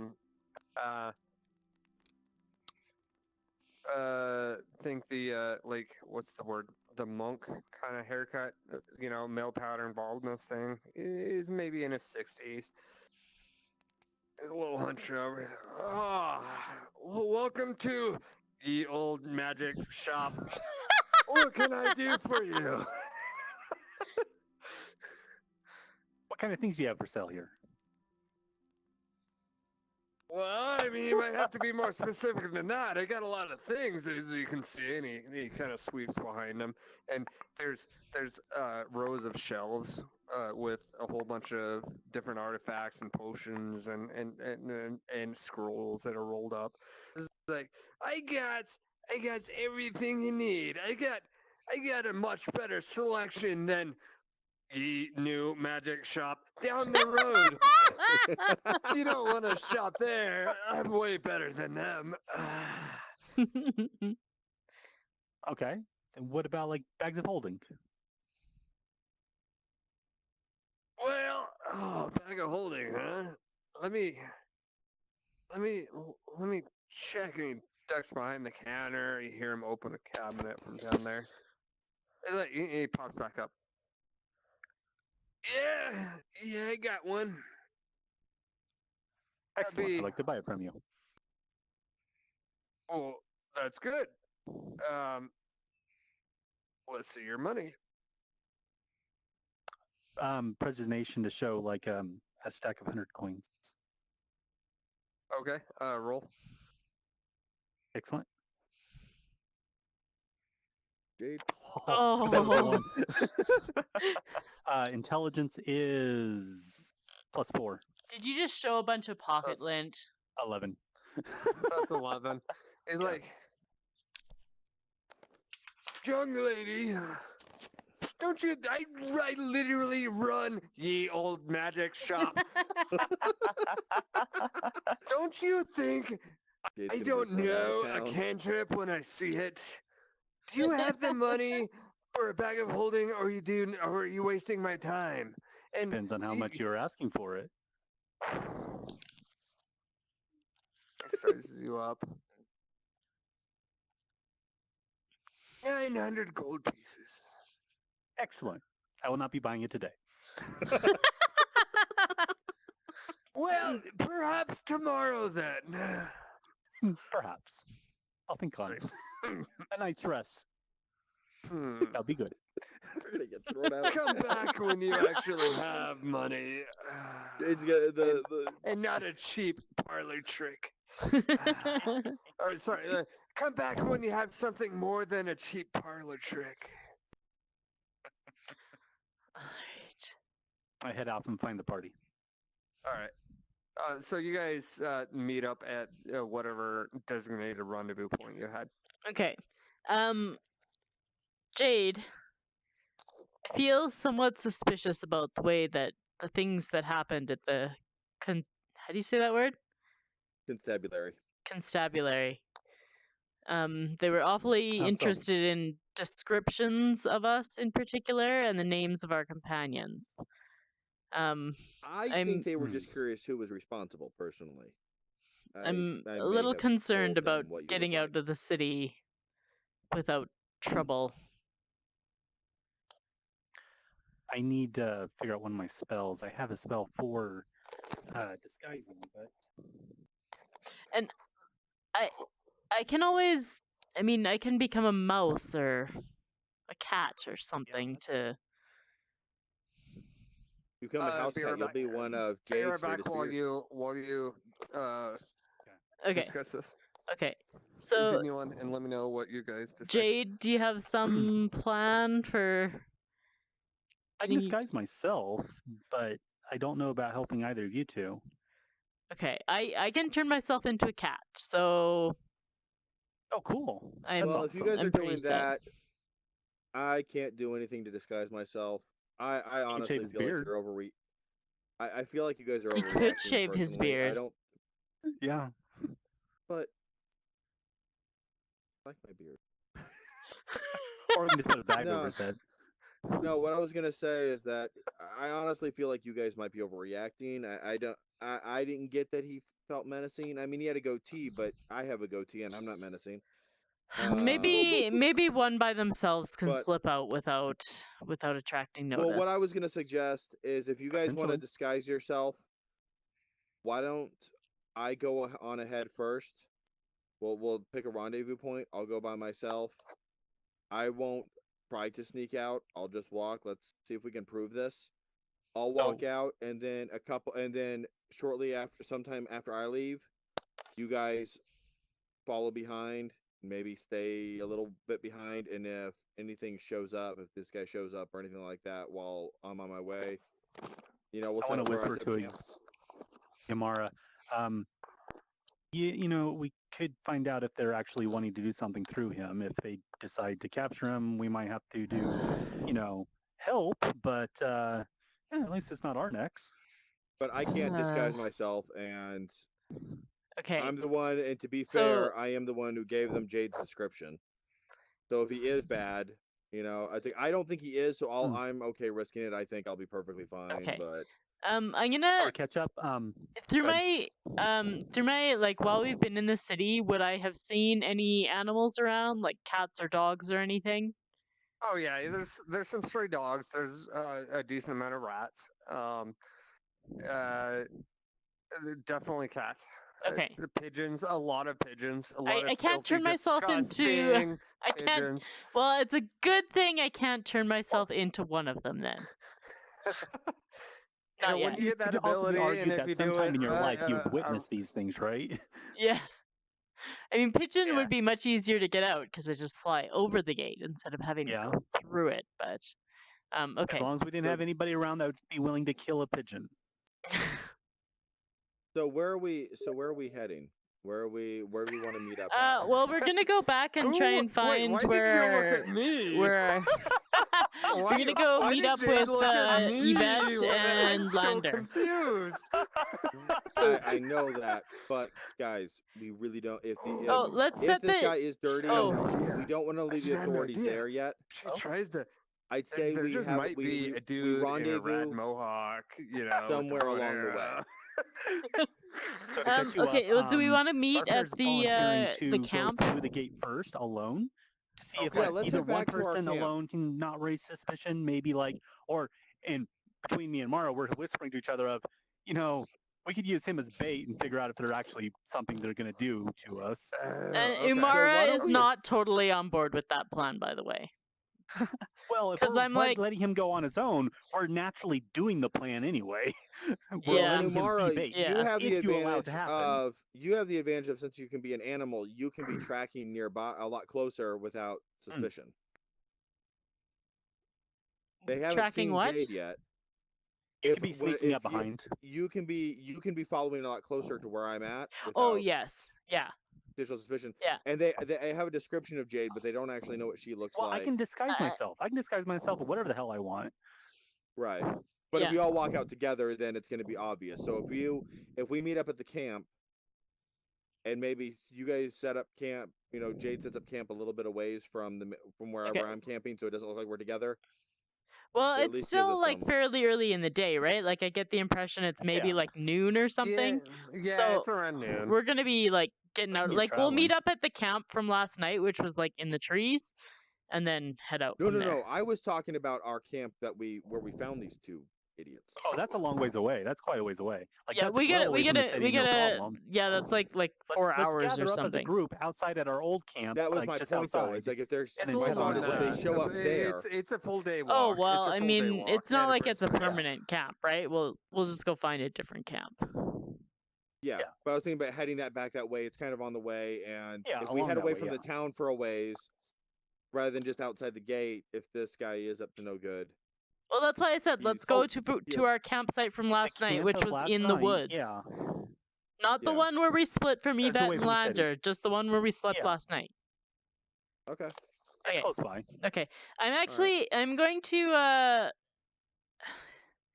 think the like what's the word, the monk kind of haircut, male pattern baldness thing, is maybe in his 60s. He's a little hunched over. Welcome to ye old magic shop. What can I do for you? What kind of things do you have for sale here? Well, I mean, you might have to be more specific than that. I got a lot of things, as you can see, and he kind of sweeps behind him, and there's rows of shelves with a whole bunch of different artifacts and potions and scrolls that are rolled up. It's like I got everything you need. I got a much better selection than the new magic shop down the road. You don't want to shop there. I'm way better than them. Okay. And what about like bags of holding? Well, bag of holding, huh? Let me check. And he ducks behind the counter. You hear him open a cabinet from down there. And he pops back up. Yeah, I got one. That'd Excellent. be- I'd like to buy it from you. Oh, that's good. Let's see your money. Presentation to show like a stack of 100 coins. Okay, roll. Excellent. Jade. That was the Oh. one. Intelligence is +4. Did you just show a bunch of pocket That's- lint? 11. That's 11. He's like, young lady, don't you? I literally run ye old magic shop. Don't you think Jade's I gonna don't get thrown out know of a town. cantrip when I see it? Do you have the money for a bag of holding, or or are you wasting my time? And Depends on how much you're asking for it. He sizes you up. 900 gold pieces. Excellent. I will not be buying it today. Well, perhaps tomorrow then. Perhaps. I'll think on it. A night's rest. Hmm. That'll be good. We're gonna get thrown out. Come back when you actually have money. Jade's got the And not a cheap parlor trick. Or sorry, come back when you have something more than a cheap parlor trick. Alright. I head off and find the party. All right. So you guys meet up at whatever designated rendezvous point you had. Okay. Jade, I feel somewhat suspicious about the way that the things that happened at the how do you say that word? constabulary. Constabulary. They were awfully How so? interested in descriptions of us in particular and the names of our companions. I I'm- think they were just curious who was responsible. Personally, I'm I a may little have concerned told them about what you getting look out of the city without trouble. I need to figure out one of my spells. I have a spell for disguising, but I can always, I mean, I can become a mouse or a cat or something to. You become a house be cat, right you'll back. be one of Be Jade's right back greatest while fears. you Okay, discuss this. okay. So, Continue on and let me know what you guys decide. Jade, do you have some plan for? I can getting- disguise myself, but I don't know about helping either of you two. Okay, I can turn myself into a cat, so Oh, cool. I'm Well, if you guys I'm are pretty doing set. that, I can't do anything to disguise myself. I honestly shave his feel like beard. you're overre. I feel like you guys are He overreacting. could shave his personally. beard. I don't, Yeah. but I like my beard. Or we can just put a bag No. over his head. No, what I was gonna say is that I honestly feel like you guys might be overreacting. I didn't get that he felt menacing. I mean, he had a goatee, but I have a goatee and I'm not menacing. Maybe one by themselves can but- slip out without attracting notice. Well, what I was gonna suggest is if you guys want to Potentially. disguise yourself, why don't I go on ahead first? We'll pick a rendezvous point. I'll go by myself. I won't try to sneak out. I'll just walk. Let's see if we can prove this. I'll walk out, and then shortly after, sometime after I leave, you guys follow behind, maybe stay a little bit behind, and if anything shows up, if this guy shows up or anything like that while I'm on my way, we'll I set want up to where whisper set to camp. Yamara. We could find out if they're actually wanting to do something through him. If they decide to capture him, we might have to do, help. But at least it's not our necks. But I can't disguise myself, and Okay. I'm the one. And to be So- fair, I am the one who gave them Jade's description. So if he is bad, I don't think he is. So I'm okay risking it. I think I'll be perfectly fine. Okay. But I'm gonna Or catch up. through go ahead. my like while we've been in the city, would I have seen any animals around, like cats or dogs or anything? Oh yeah, there's some stray dogs. There's a decent amount of rats. Definitely cats. Okay. The pigeons, a lot of pigeons. A lot of I can't turn filthy, myself into disgusting I can't pigeons. well, it's a good thing I can't turn myself into one of them then. You know, Not when yet. you get that Could also be ability, and argued if that you do sometime it, in your life you've witnessed these things, right? Yeah. I mean, pigeon Yeah. would be much easier to get out because they just fly over the gate instead of having to Yeah. go through it. But As okay. long as we didn't have anybody around that would be willing to kill a pigeon. so where are we heading? Where do we want to meet up at? Well, we're gonna go back and try and find why where did you look at me? where we're gonna go Why meet did up Jade with look at me Yvette when and I'm so Lander. confused. So I know that, but guys, we really don't. If let's if set this the guy is dirty, Oh. we don't want to leave the I had no authorities idea. there yet. She tries to. I'd say There we just have might we, be we, a dude in a rendezvous red mohawk, somewhere along the way. So to catch you okay, up, well, do we want to meet Barker's at the volunteering to camp? go through the gate first alone to see if Okay, like, let's either head one back to our person camp. alone can not raise suspicion, maybe or in between me and Mara, we're whispering to each other of, we could use him as bait and figure out if they're actually something they're going to do to us. And Okay. Umara don't is we- not totally on board with that plan, by the way. Well, if 'Cause we're I'm like- letting him go on his own, we're naturally doing the plan anyway. We're Yeah. letting him be Umara, bait. Yeah. you have the If you allow it advantage to happen. of since you can be an animal, you can be tracking nearby a lot closer without suspicion. They haven't Tracking seen what? Jade yet. You could be sneaking up if behind. You can be following a lot closer to where I'm at. Oh without yes, yeah. Additional suspicion. Yeah. And they have a description of Jade, but they don't actually know what she looks Well, like. I can disguise myself. I can disguise myself with whatever the hell I want. Right. But Yeah. if we all walk out together, then it's going to be obvious. So if we meet up at the camp, and maybe you guys set up camp, Jade sets up camp a little bit away from wherever Okay. I'm camping, so it doesn't look like we're together. Well, At it's least gives still us like some- fairly early in the day, right? Like I get the impression it's maybe Yeah. like noon or something. Yeah, So, it's around noon. We're gonna be like getting We out. can get Like we'll meet traveling. up at the camp from last night, which was like in the trees, and then head out No, from no, there. no. I was talking about our camp where we found these two idiots. Oh, that's a long ways away. That's quite a ways away. Like, Yeah, that's we well gotta, away from the city, no problem. yeah, that's like Let's- 4 hours let's or gather up as a something. group outside at our old camp. That was like, my just point, though. outside. It's like if there's And It's then a head full on on our if way. they show up there. It's a full day walk. Oh It's well, a I full day mean, walk. it's not Yeah, like it's a Brisbane. permanent camp, right? We'll just go find a different camp. Yeah, Yeah. but I was thinking about heading that back that way. It's kind of on the way, and Yeah, if we along head that away way, from yeah. the town for a ways, rather than just outside the gate, if this guy is up to no good. Well, that's why I said You- let's go oh, to yeah. our campsite from last The night, camp which of was last in the night, woods. Yeah. Not the Yeah. one where we split from It's Yvette away and from the city. Lander, just the one where we slept Yeah. last night. Okay. It's Okay. close by. Okay. I'm going to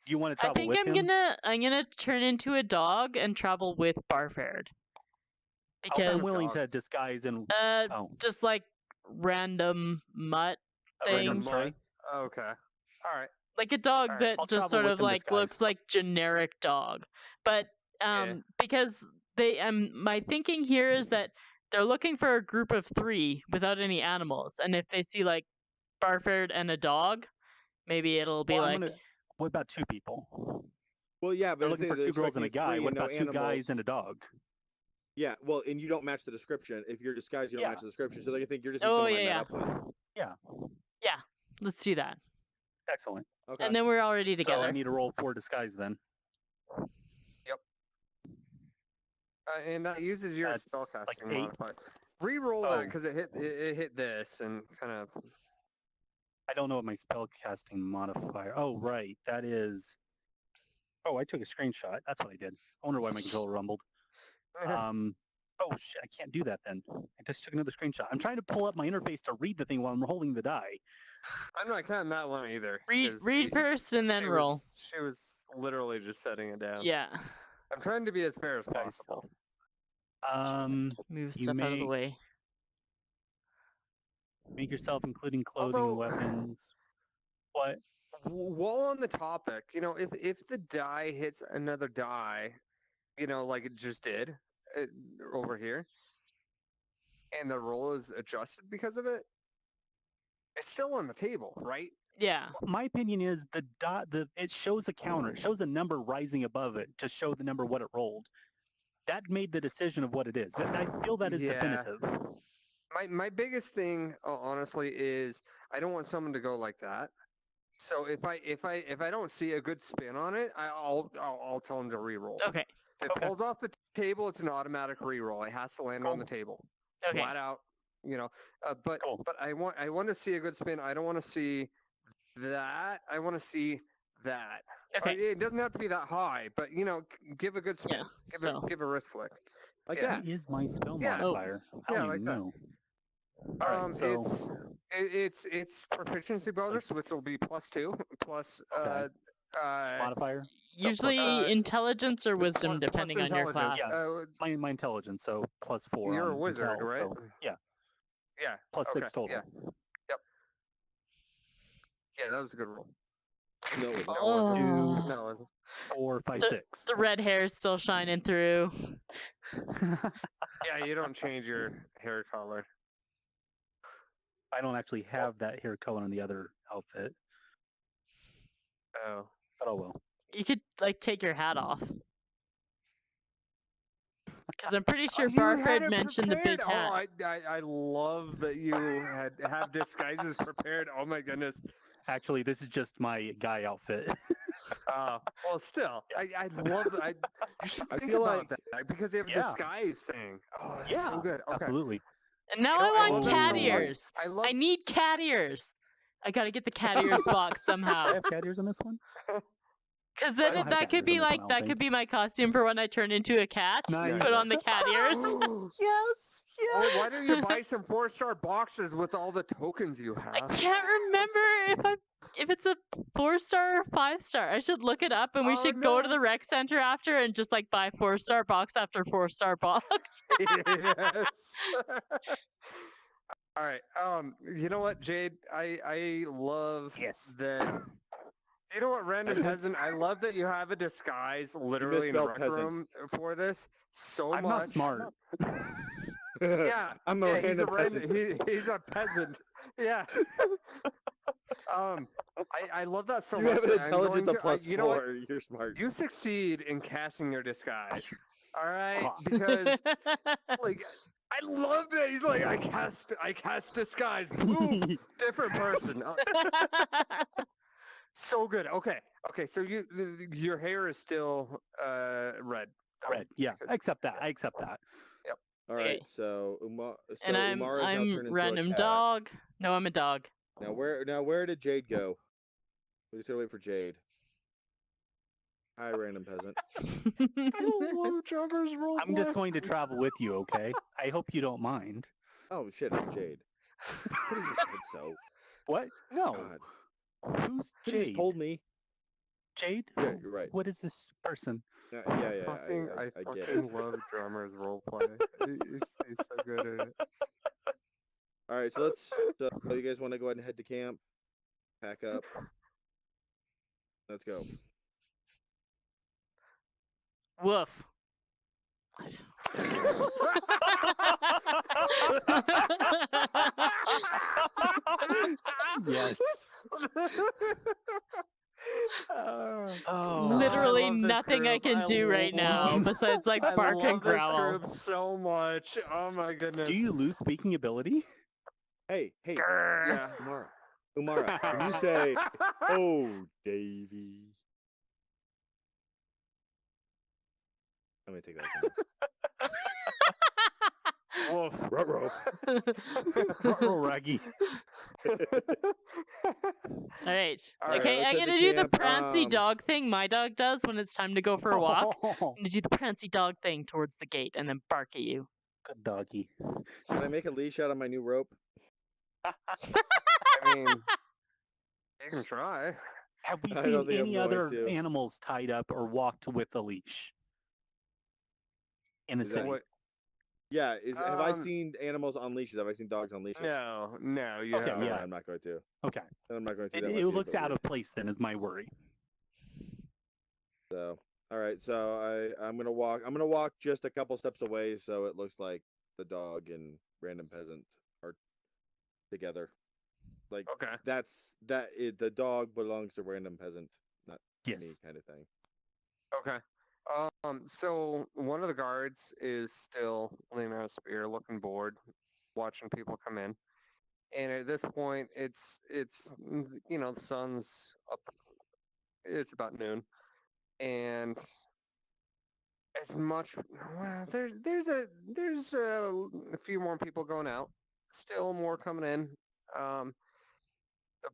You want to I travel think with I'm him? gonna turn into a dog and travel with Barfared. I'm Because willing to disguise and just like random mutt a random thing. stray. Okay. All right. Like a dog Alright, that I'll just travel sort with of him like disguised. looks like generic dog. But Yeah. because my thinking here is that they're looking for a group of 3 without any animals, and if they see like Barfared and a dog, maybe it'll be Well, like what about 2 people? Well, yeah, but They're the looking thing for is they're 2 girls and a expecting guy. 3 What and no about 2 animals. guys and a dog? Yeah, well, and you don't match the description. If you're disguised, you don't Yeah. match the description, so they're gonna think you're just Oh, someone I yeah, met up with. Yeah. let's do that, Excellent. Okay. and then we're already So together. I need to roll 4 disguise then. And that uses your That's spellcasting like 8. modifier. Reroll Oh. that because it hit this and kind of. I don't know what my spellcasting modifier. Oh, right. That is. Oh, I took a screenshot. That's what I did. I wonder why my controller rumbled. Oh shit! I can't do that then. I just took another screenshot. I'm trying to pull up my interface to read the thing while I'm holding the die. I'm not counting that one either. Read first and then roll. She was literally just setting it down. Yeah. I'm trying to be as fair as Okay, possible. Move you stuff out of the way. Make yourself, including clothing and Although- weapons. What? While on the topic, if the die hits another die, like it just did over here, and the roll is adjusted because of it, it's still on the table, right? Yeah. My opinion is it shows a counter. It shows a number rising above it to show the number what it rolled. That made the decision of what it is. I feel that is Yeah. definitive. My biggest thing, honestly, is I don't want someone to go like that. So if I don't see a good spin on it, I'll tell them to re-roll. Okay. If it Okay. falls off the table, it's an automatic re-roll. It has to land on the table, Okay. flat out. But Cool. but I want to see a good spin. I don't want to see that. I want to see that. Okay. It doesn't have to be that high, but give a good spin. Yeah, Give a wrist flick. Like Yeah. that. What is my spell Yeah. modifier? I don't Yeah, even like that. know. All right, so It's proficiency bonus, which will be +2 plus Okay. modifier. Usually intelligence or wisdom, plus depending on your class. intelligence. My intelligence, so +4. You're a on wizard, intel, right? so, yeah, Yeah. plus okay, 6 total. Yeah. Yep. Yeah, that was a good roll. No, it wasn't. Oh. No, it wasn't. 4, 5, The- 6. The red hair is still shining through. Yeah, you don't change your hair color. I don't actually have that hair color in the other outfit, Oh. but oh well. You could take your hat off. Because I'm pretty sure You had Barfred it mentioned the big prepared. hat. I love that you have disguises prepared. Oh my goodness. Actually, this is just my guy outfit. Well, still, I love that. You should I think feel about like- that because they have a Yeah. disguise thing. Oh, that's Yeah, so good. Okay. Absolutely. And now You know, I I want love that cat so much. ears. I love. I need cat ears. I gotta get the cat ears box I somehow. have cat ears on this one. Because I then don't have that cat could ears be on this like one, I don't that could think. be my costume for when I turn into a cat. Nice. Put on the cat ears. Yes. Oh, why don't you buy some 4-star boxes with all the tokens you I have? can't remember if it's a 4-star or 5-star. I should look it up, and we Oh, should go to no. the rec center after and just buy 4-star box after 4-star box. Yes. All right. You know what, Jade? I love Yes. that. You know what, Random Peasant? I love that you have a disguise literally in the misspelled rec peasant. room for this so I'm much. not smart. Yeah. I'm a Yeah, he's a random peasant. he's a peasant. Yeah. I love that so You much. have an and I'm intelligence going of to- you know what? +4. You're smart. You succeed in casting your disguise. All right, because I love that he's like I cast disguise. Boom, different person. So good. Okay. So your hair is still red. Red. Yeah. I accept that. I accept that. All right, Okay. so and Umara's now turned I'm into a random cat. dog. No, I'm a dog. Now where did Jade go? We just gotta wait for Jade. Hi, random peasant. I don't love Trevor's role. I'm just going to travel with you, okay? I hope you don't mind. Oh shit, it's Jade. Could have just said so. What? No. God. Who's Could've just Jade? told me. Jade? Yeah, you're right. What is this person? Yeah, I I get it. fucking love Drummer's roleplay. He's so good at it. All right, so you guys want to go ahead and head to camp? Pack up. Let's go. Woof. Yes. Oh, Literally I love this nothing I group. can do right now love- besides I bark love and this growl. group so much. Oh my goodness. Do you lose speaking ability? Hey, Grr. Yeah. Umara, when you say, "Oh, Davy," I'm gonna take that. Woof. Ruh-roh. Ruh-roh, Raggy. All right. All right, Okay, let's I'm head to gonna do the camp. prancy dog thing my dog does when it's time to go for a walk. I'm gonna do the prancy dog thing towards the gate and then bark at you. Good doggy. Can I make a leash out of my new rope? I mean, you can try. Have we I seen don't think I'm any going other to. animals tied up or walked with a leash in the Is that city? What? Yeah, have I Um, seen animals on leashes? Have I seen dogs on leashes? No, you Okay, haven't. No, yeah. I'm not going to. Okay. I'm not going to. It, That might it be a looks bit out weird. of place then is my worry. So, all right. So I'm gonna walk. I'm gonna walk just a couple steps away, so it looks like the dog and random peasant are together. Like Okay. the dog belongs to random peasant, not Yes. me, kind of thing. Okay. So one of the guards is still leaning on a spear, looking bored, watching people come in. And at this point, it's the sun's up. It's about noon, and as much well, there's a few more people going out, still more coming in, um,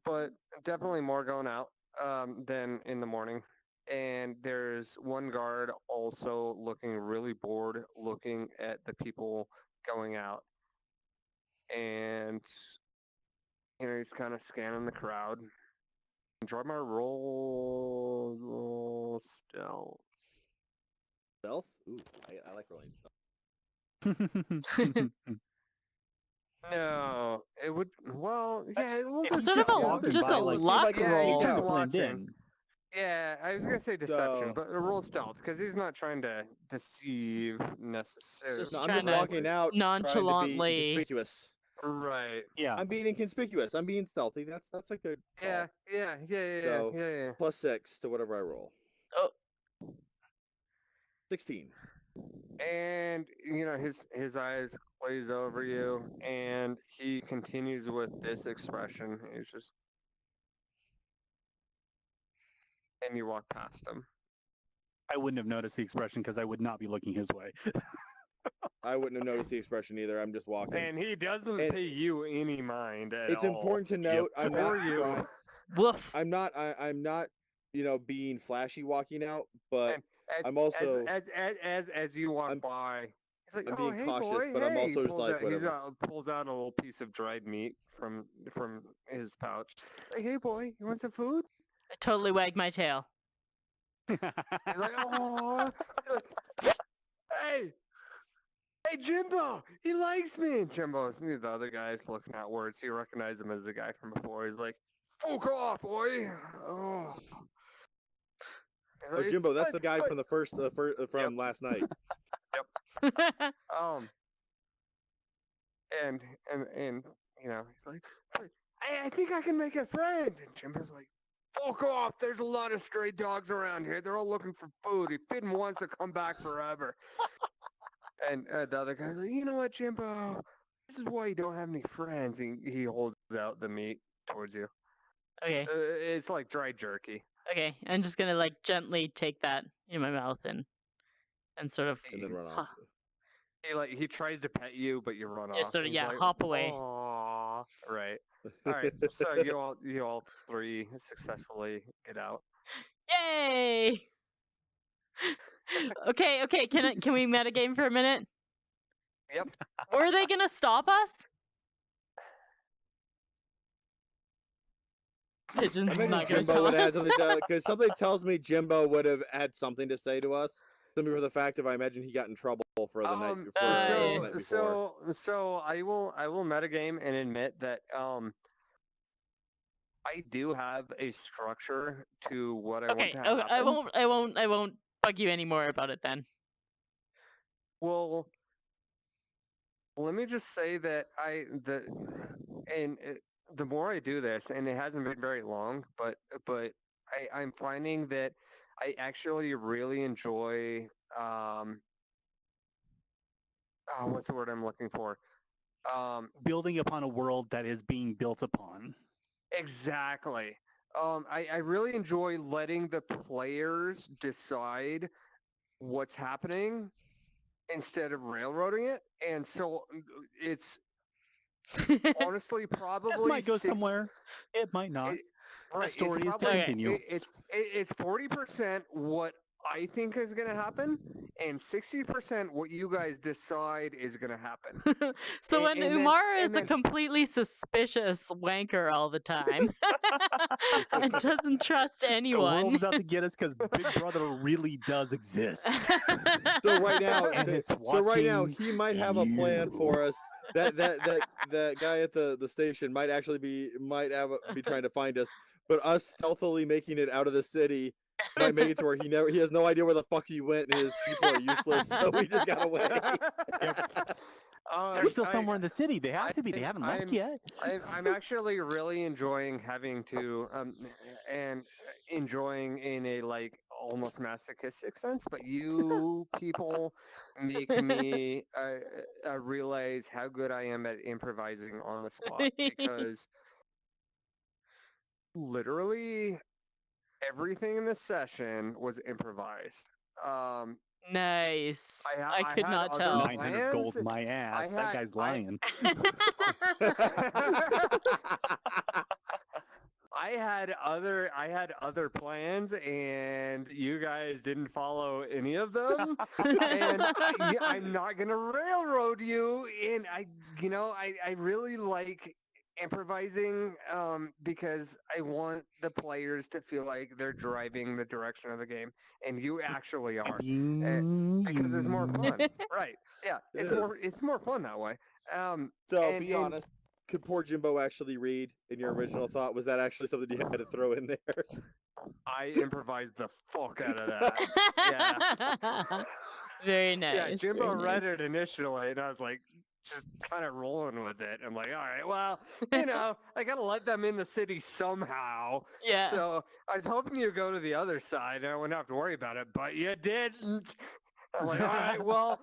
but definitely more going out than in the morning. And there's one guard also looking really bored, looking at the people going out, and he's kind of scanning the crowd. Enjoy my roll stealth. Stealth? Ooh, I like rolling stealth. No, it would. Well, yeah, we'll It's just sort of yeah, a we'll just do- a like, luck yeah, roll. he's just blend watching. in. Yeah, I was gonna say deception, So- but roll stealth because he's not trying to deceive necessarily. just No, I'm trying just to walking out, nonchalantly- trying to be inconspicuous. Right. Yeah. I'm being inconspicuous. I'm being stealthy. That's a good call. Yeah. So- Yeah. Plus 6 to whatever I roll. Oh. 16. And his eyes glaze over you, and he continues with this expression. He's just, and you walk past him. I wouldn't have noticed the expression because I would not be looking his way. I wouldn't have noticed the expression either. I'm just walking. And he doesn't And- pay you any mind at It's all. important to note I'm Or not you. trying- Woof. I'm not being flashy walking out, but And I'm also as you walk I'm- by, he's like, I'm "Oh, being hey, cautious, boy, but I'm hey." also just Pulls like, out, whatever. pulls out a little piece of dried meat from his pouch. Like, hey, boy, you want some food? I totally wagged my tail. He's like, "Oh, hey, Jimbo, he likes me." And Jimbo's the other guy's looking outwards. He recognized him as the guy from before. He's like, "Fuck off, boy." Oh. He's Oh, like, Jimbo, that's "But- the guy but-" from the first from last night. And he's like, "But I think I can make a friend." And Jimbo's like, "Fuck off! There's a lot of stray dogs around here. They're all looking for food. If feed them once, they'll come back forever." And the other guy's like, "You know what, Jimbo? This is why you don't have any friends." He holds out the meat towards you. Okay. It's like dry jerky. Okay. I'm just gonna like gently take that in my mouth and sort of And then run Huh. off. He tries to pet you, but you run Yeah, off. sort of, He's yeah, like, hop away. "Aw." Right. All right. So you all three successfully get out. Yay! Okay. Can we metagame for a minute? Yep. Were they gonna stop us? Pigeon's I not gonna Jimbo tell would have had us. something to because something tells me Jimbo would have had something to say to us. Simply for the fact of I imagine he got in trouble for the night. For yeah. the night before. So I will metagame and admit that I do have a structure to what I want Okay. to happen. I won't bug you anymore about it then. Well, let me just say that the more I do this, and it hasn't been very long, but I'm finding that I actually really enjoy what's the word I'm looking for? Building upon a world that is being built upon. Exactly. I really enjoy letting the players decide what's happening instead of railroading it, and so it's honestly probably This might go somewhere. It might not. Right, The story is to Okay. continue. it's 40% what I think is going to happen, and 60% what you guys decide is going to happen. So when and then- Umara and is a then- completely suspicious wanker all the time and doesn't trust The world anyone. is out to get us because Big Brother really does exist. So right now, And it's so right now watching he might have a plan you. for us. That guy at the station might actually be trying to find us, but us stealthily making it out of the city might make it to where he has no idea where the fuck he went, and his people are useless. So we just got away. They're still somewhere in the city. They have to be. They haven't left yet. I'm actually really enjoying having to and enjoying in a like almost masochistic sense, but you people make me realize how good I am at improvising on the spot, because literally everything in this session was improvised. Nice. I could had not other tell. 900 gold, plans. my ass. That guy's lying. I had other plans, and you guys didn't follow any of them. And I'm not gonna railroad you. And I really like improvising because I want the players to feel like they're driving the direction of the game, and you actually are, because it's more fun. Right? Yeah, it's more fun that way. So be honest. Could poor Jimbo actually read? In your original thought, was that actually something you had to throw in there? I improvised the fuck out of that. Yeah. Very nice. Yeah, Jimbo very read nice. it initially, and I was like, just kind of rolling with it. I'm like, all right, well, I gotta let them in the city somehow. Yeah. So I was hoping you'd go to the other side, and I wouldn't have to worry about it, but you didn't. I'm like, all right, well,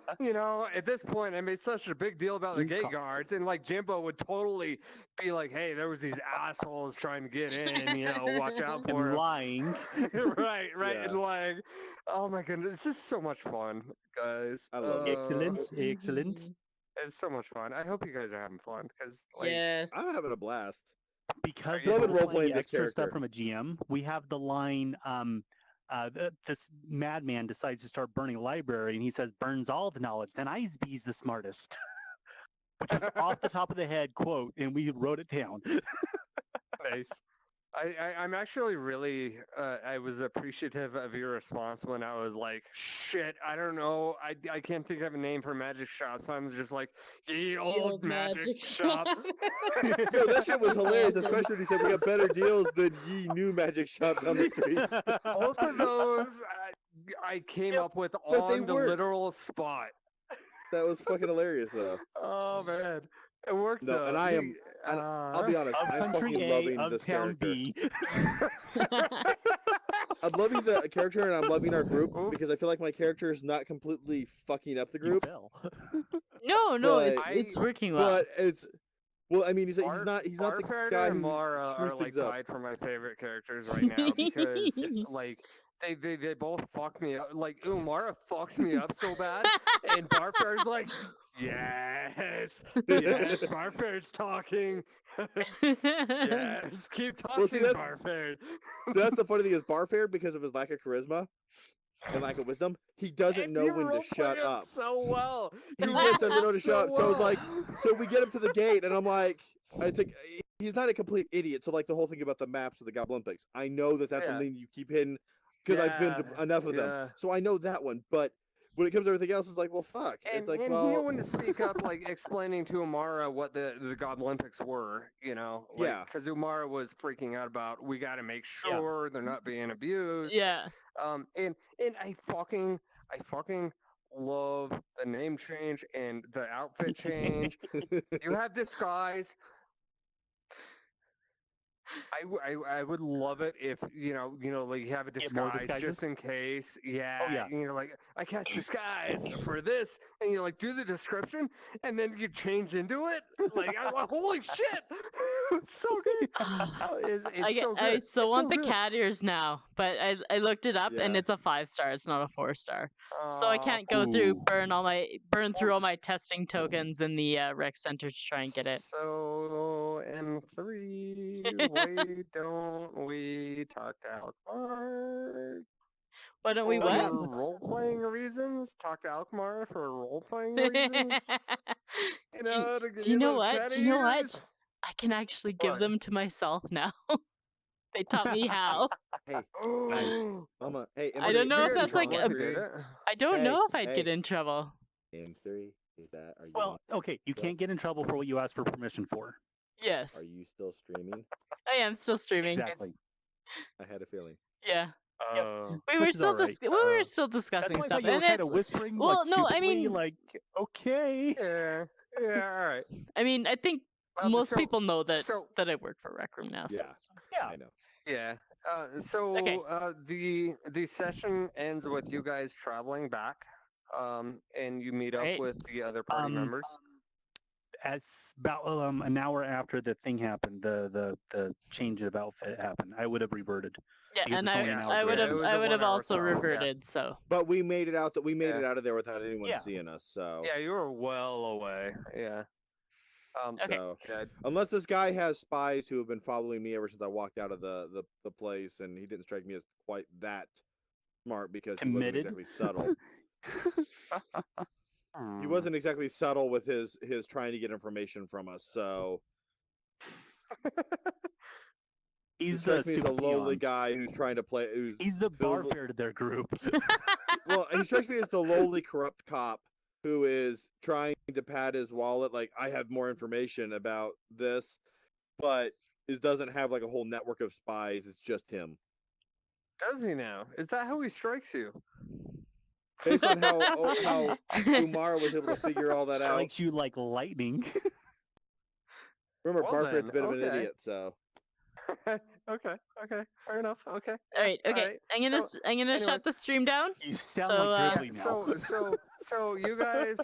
at this point, I made such a big deal about the gate guards, and like Jimbo would totally be like, hey, there was these assholes trying to get in, watch out for And 'em. lying. right, Yeah. and like, oh my goodness, this is so much fun, guys. I love it. Excellent. It's so much fun. I hope you guys are having fun, because like, Yes. I'm having a blast. Because Still we're been role-playing playing this extra stuff character. from a GM, we have the line, this madman decides to start burning a library, and he says, burns all the knowledge, then Icebee's the smartest. Which is off the top of the head quote, and we wrote it down. nice. I'm actually really, I was appreciative of your response when I was like, shit, I don't know, I can't think of a name for magic shop, so I'm just like, ye old magic shop. Yo, that shit was That's hilarious, awesome. especially when he said we got better deals than ye new magic shop down the street. Both of those I came up with but they on the worked. literal spot. That was fucking hilarious, though. Oh man, it worked. No, though. and I am. And I'll be honest. Of I'm country fucking A, loving of this town character. B. I'm loving the character, and I'm loving our group Oops. because I feel like my character is not completely fucking up the You group. fell. No, But- it's working well. But it's. Well, I mean, he's not the Barford guy and who Mara screws are like things up. tied for my favorite characters right now, because like they both fuck me up. Like Mara fucks me up so bad, and Barford's like, yes, Barford's talking. Yes, keep talking, Well, see, that's- Barford. That's the funny thing is Barfair, because of his lack of charisma and lack of wisdom, he doesn't And know you when to role-play shut it up. so well. He You just role-play doesn't know it to shut up. So it's well. like, so we get him to the gate, and I'm like, I think he's not a complete idiot. So like the whole thing about the maps of the Goblympics, I know that that's Yeah. something you keep hidden because I've been to enough of them. So I know that one. But when it comes to everything else, it's like, well, fuck. And, it's like, and well, he knew when to speak up, like explaining to Umara what the Goblympics were, Yeah. because Umara was freaking out about, we got to make sure they're not being abused. Yeah. And I fucking love the name change and the outfit change. You have disguise. I would love it if like you have a Get more disguise disguises? just in case. Yeah, Oh, yeah. like I cast disguise for this, and you like do the description, and then you change into it. Like, holy shit, it's so good. It's I so good. I so It's want so the good. cat ears now. but I looked it up and Yeah. it's a 5-star. It's not a 4-star. So I can't go through Ooh. burn through all my testing tokens in the rec center to try and get it. So M3, why don't we talk to Alkmaar? Why don't we For what? role-playing reasons? Talk to Alkmaar for role-playing reasons? You Do you- know, to Do you get know those what? credit Do you know what? years? I can actually give What? them to myself now. They taught me how. Hey, Mama. Hey, I don't know You if get in that's like trouble a- if you did it. I don't Hey, know if I'd hey. get in trouble. M3, is that? Are you? Well, okay, you Well- can't get in trouble for what you asked for permission for. Yes, Are you still streaming? I am still streaming. Exactly. I had a feeling. Yeah, Oh. we were Which is still alright. we were Oh. still That's discussing why I stuff, thought you were and kind of it's whispering. well, like, no, I stupidly, mean- like, okay. Yeah, all right. I mean, I think most So- people know that So, that I work for Rec Room now. Yeah. So. Yeah. I know. yeah. So Okay. the session ends with you guys traveling back, and you meet up Right. with the other party Um, members. As about an hour after the thing happened, the change of outfit happened, I would have reverted. Yeah, Because and it's only an hour break. It was a I would have 1 hour also song, yeah. reverted. So But we made it out. That we made Yeah. it out of there without anyone Yeah. seeing us. So Yeah, you were well away. Yeah. Okay. So, Yeah. unless this guy has spies who have been following me ever since I walked out of the place, and he didn't strike me as quite that smart because Committed? he wasn't exactly subtle. He wasn't exactly subtle with his trying to get information from us. So he He's the strikes me as a stupid lowly peon. guy who's trying to play. He's the bar the- fare to their group. Well, he strikes me as the lowly corrupt cop who is trying to pad his wallet. Like, I have more information about this, but it doesn't have like a whole network of spies. It's just him. Does he now? Is that how he strikes you? Based on how Umar was able to figure all that out. Strikes you like lightning. Remember, Well Barfred's a then, bit of an okay. idiot, so Okay, fair enough. Okay. all right, okay. alright, I'm gonna so I'm gonna anyways- shut the stream down. You sound So, like yeah, Grizzly now. So you guys,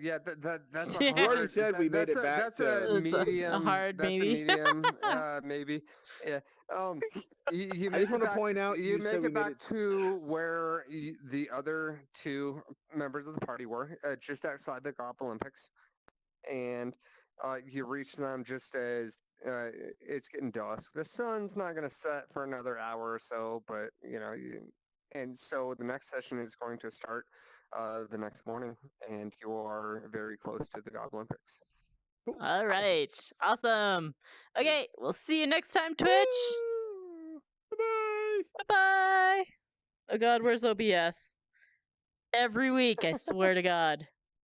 yeah, that's a You hard, already said we made that's it back That's to- a It's a medium. hard that's maybe. A medium, maybe. Yeah. You I make just it want to back- point out You said make we it made back to where the other two members of the party were, just outside the Golf Olympics, and you reach them just as it's getting dusk. The sun's not going to set for another hour or so, but and so the next session is going to start the next morning, and you are very close to the Golf Olympics. All right, awesome. Okay, we'll see you next time, Twitch. Bye-bye. Bye bye. Oh God, where's OBS? Every week, I swear to God.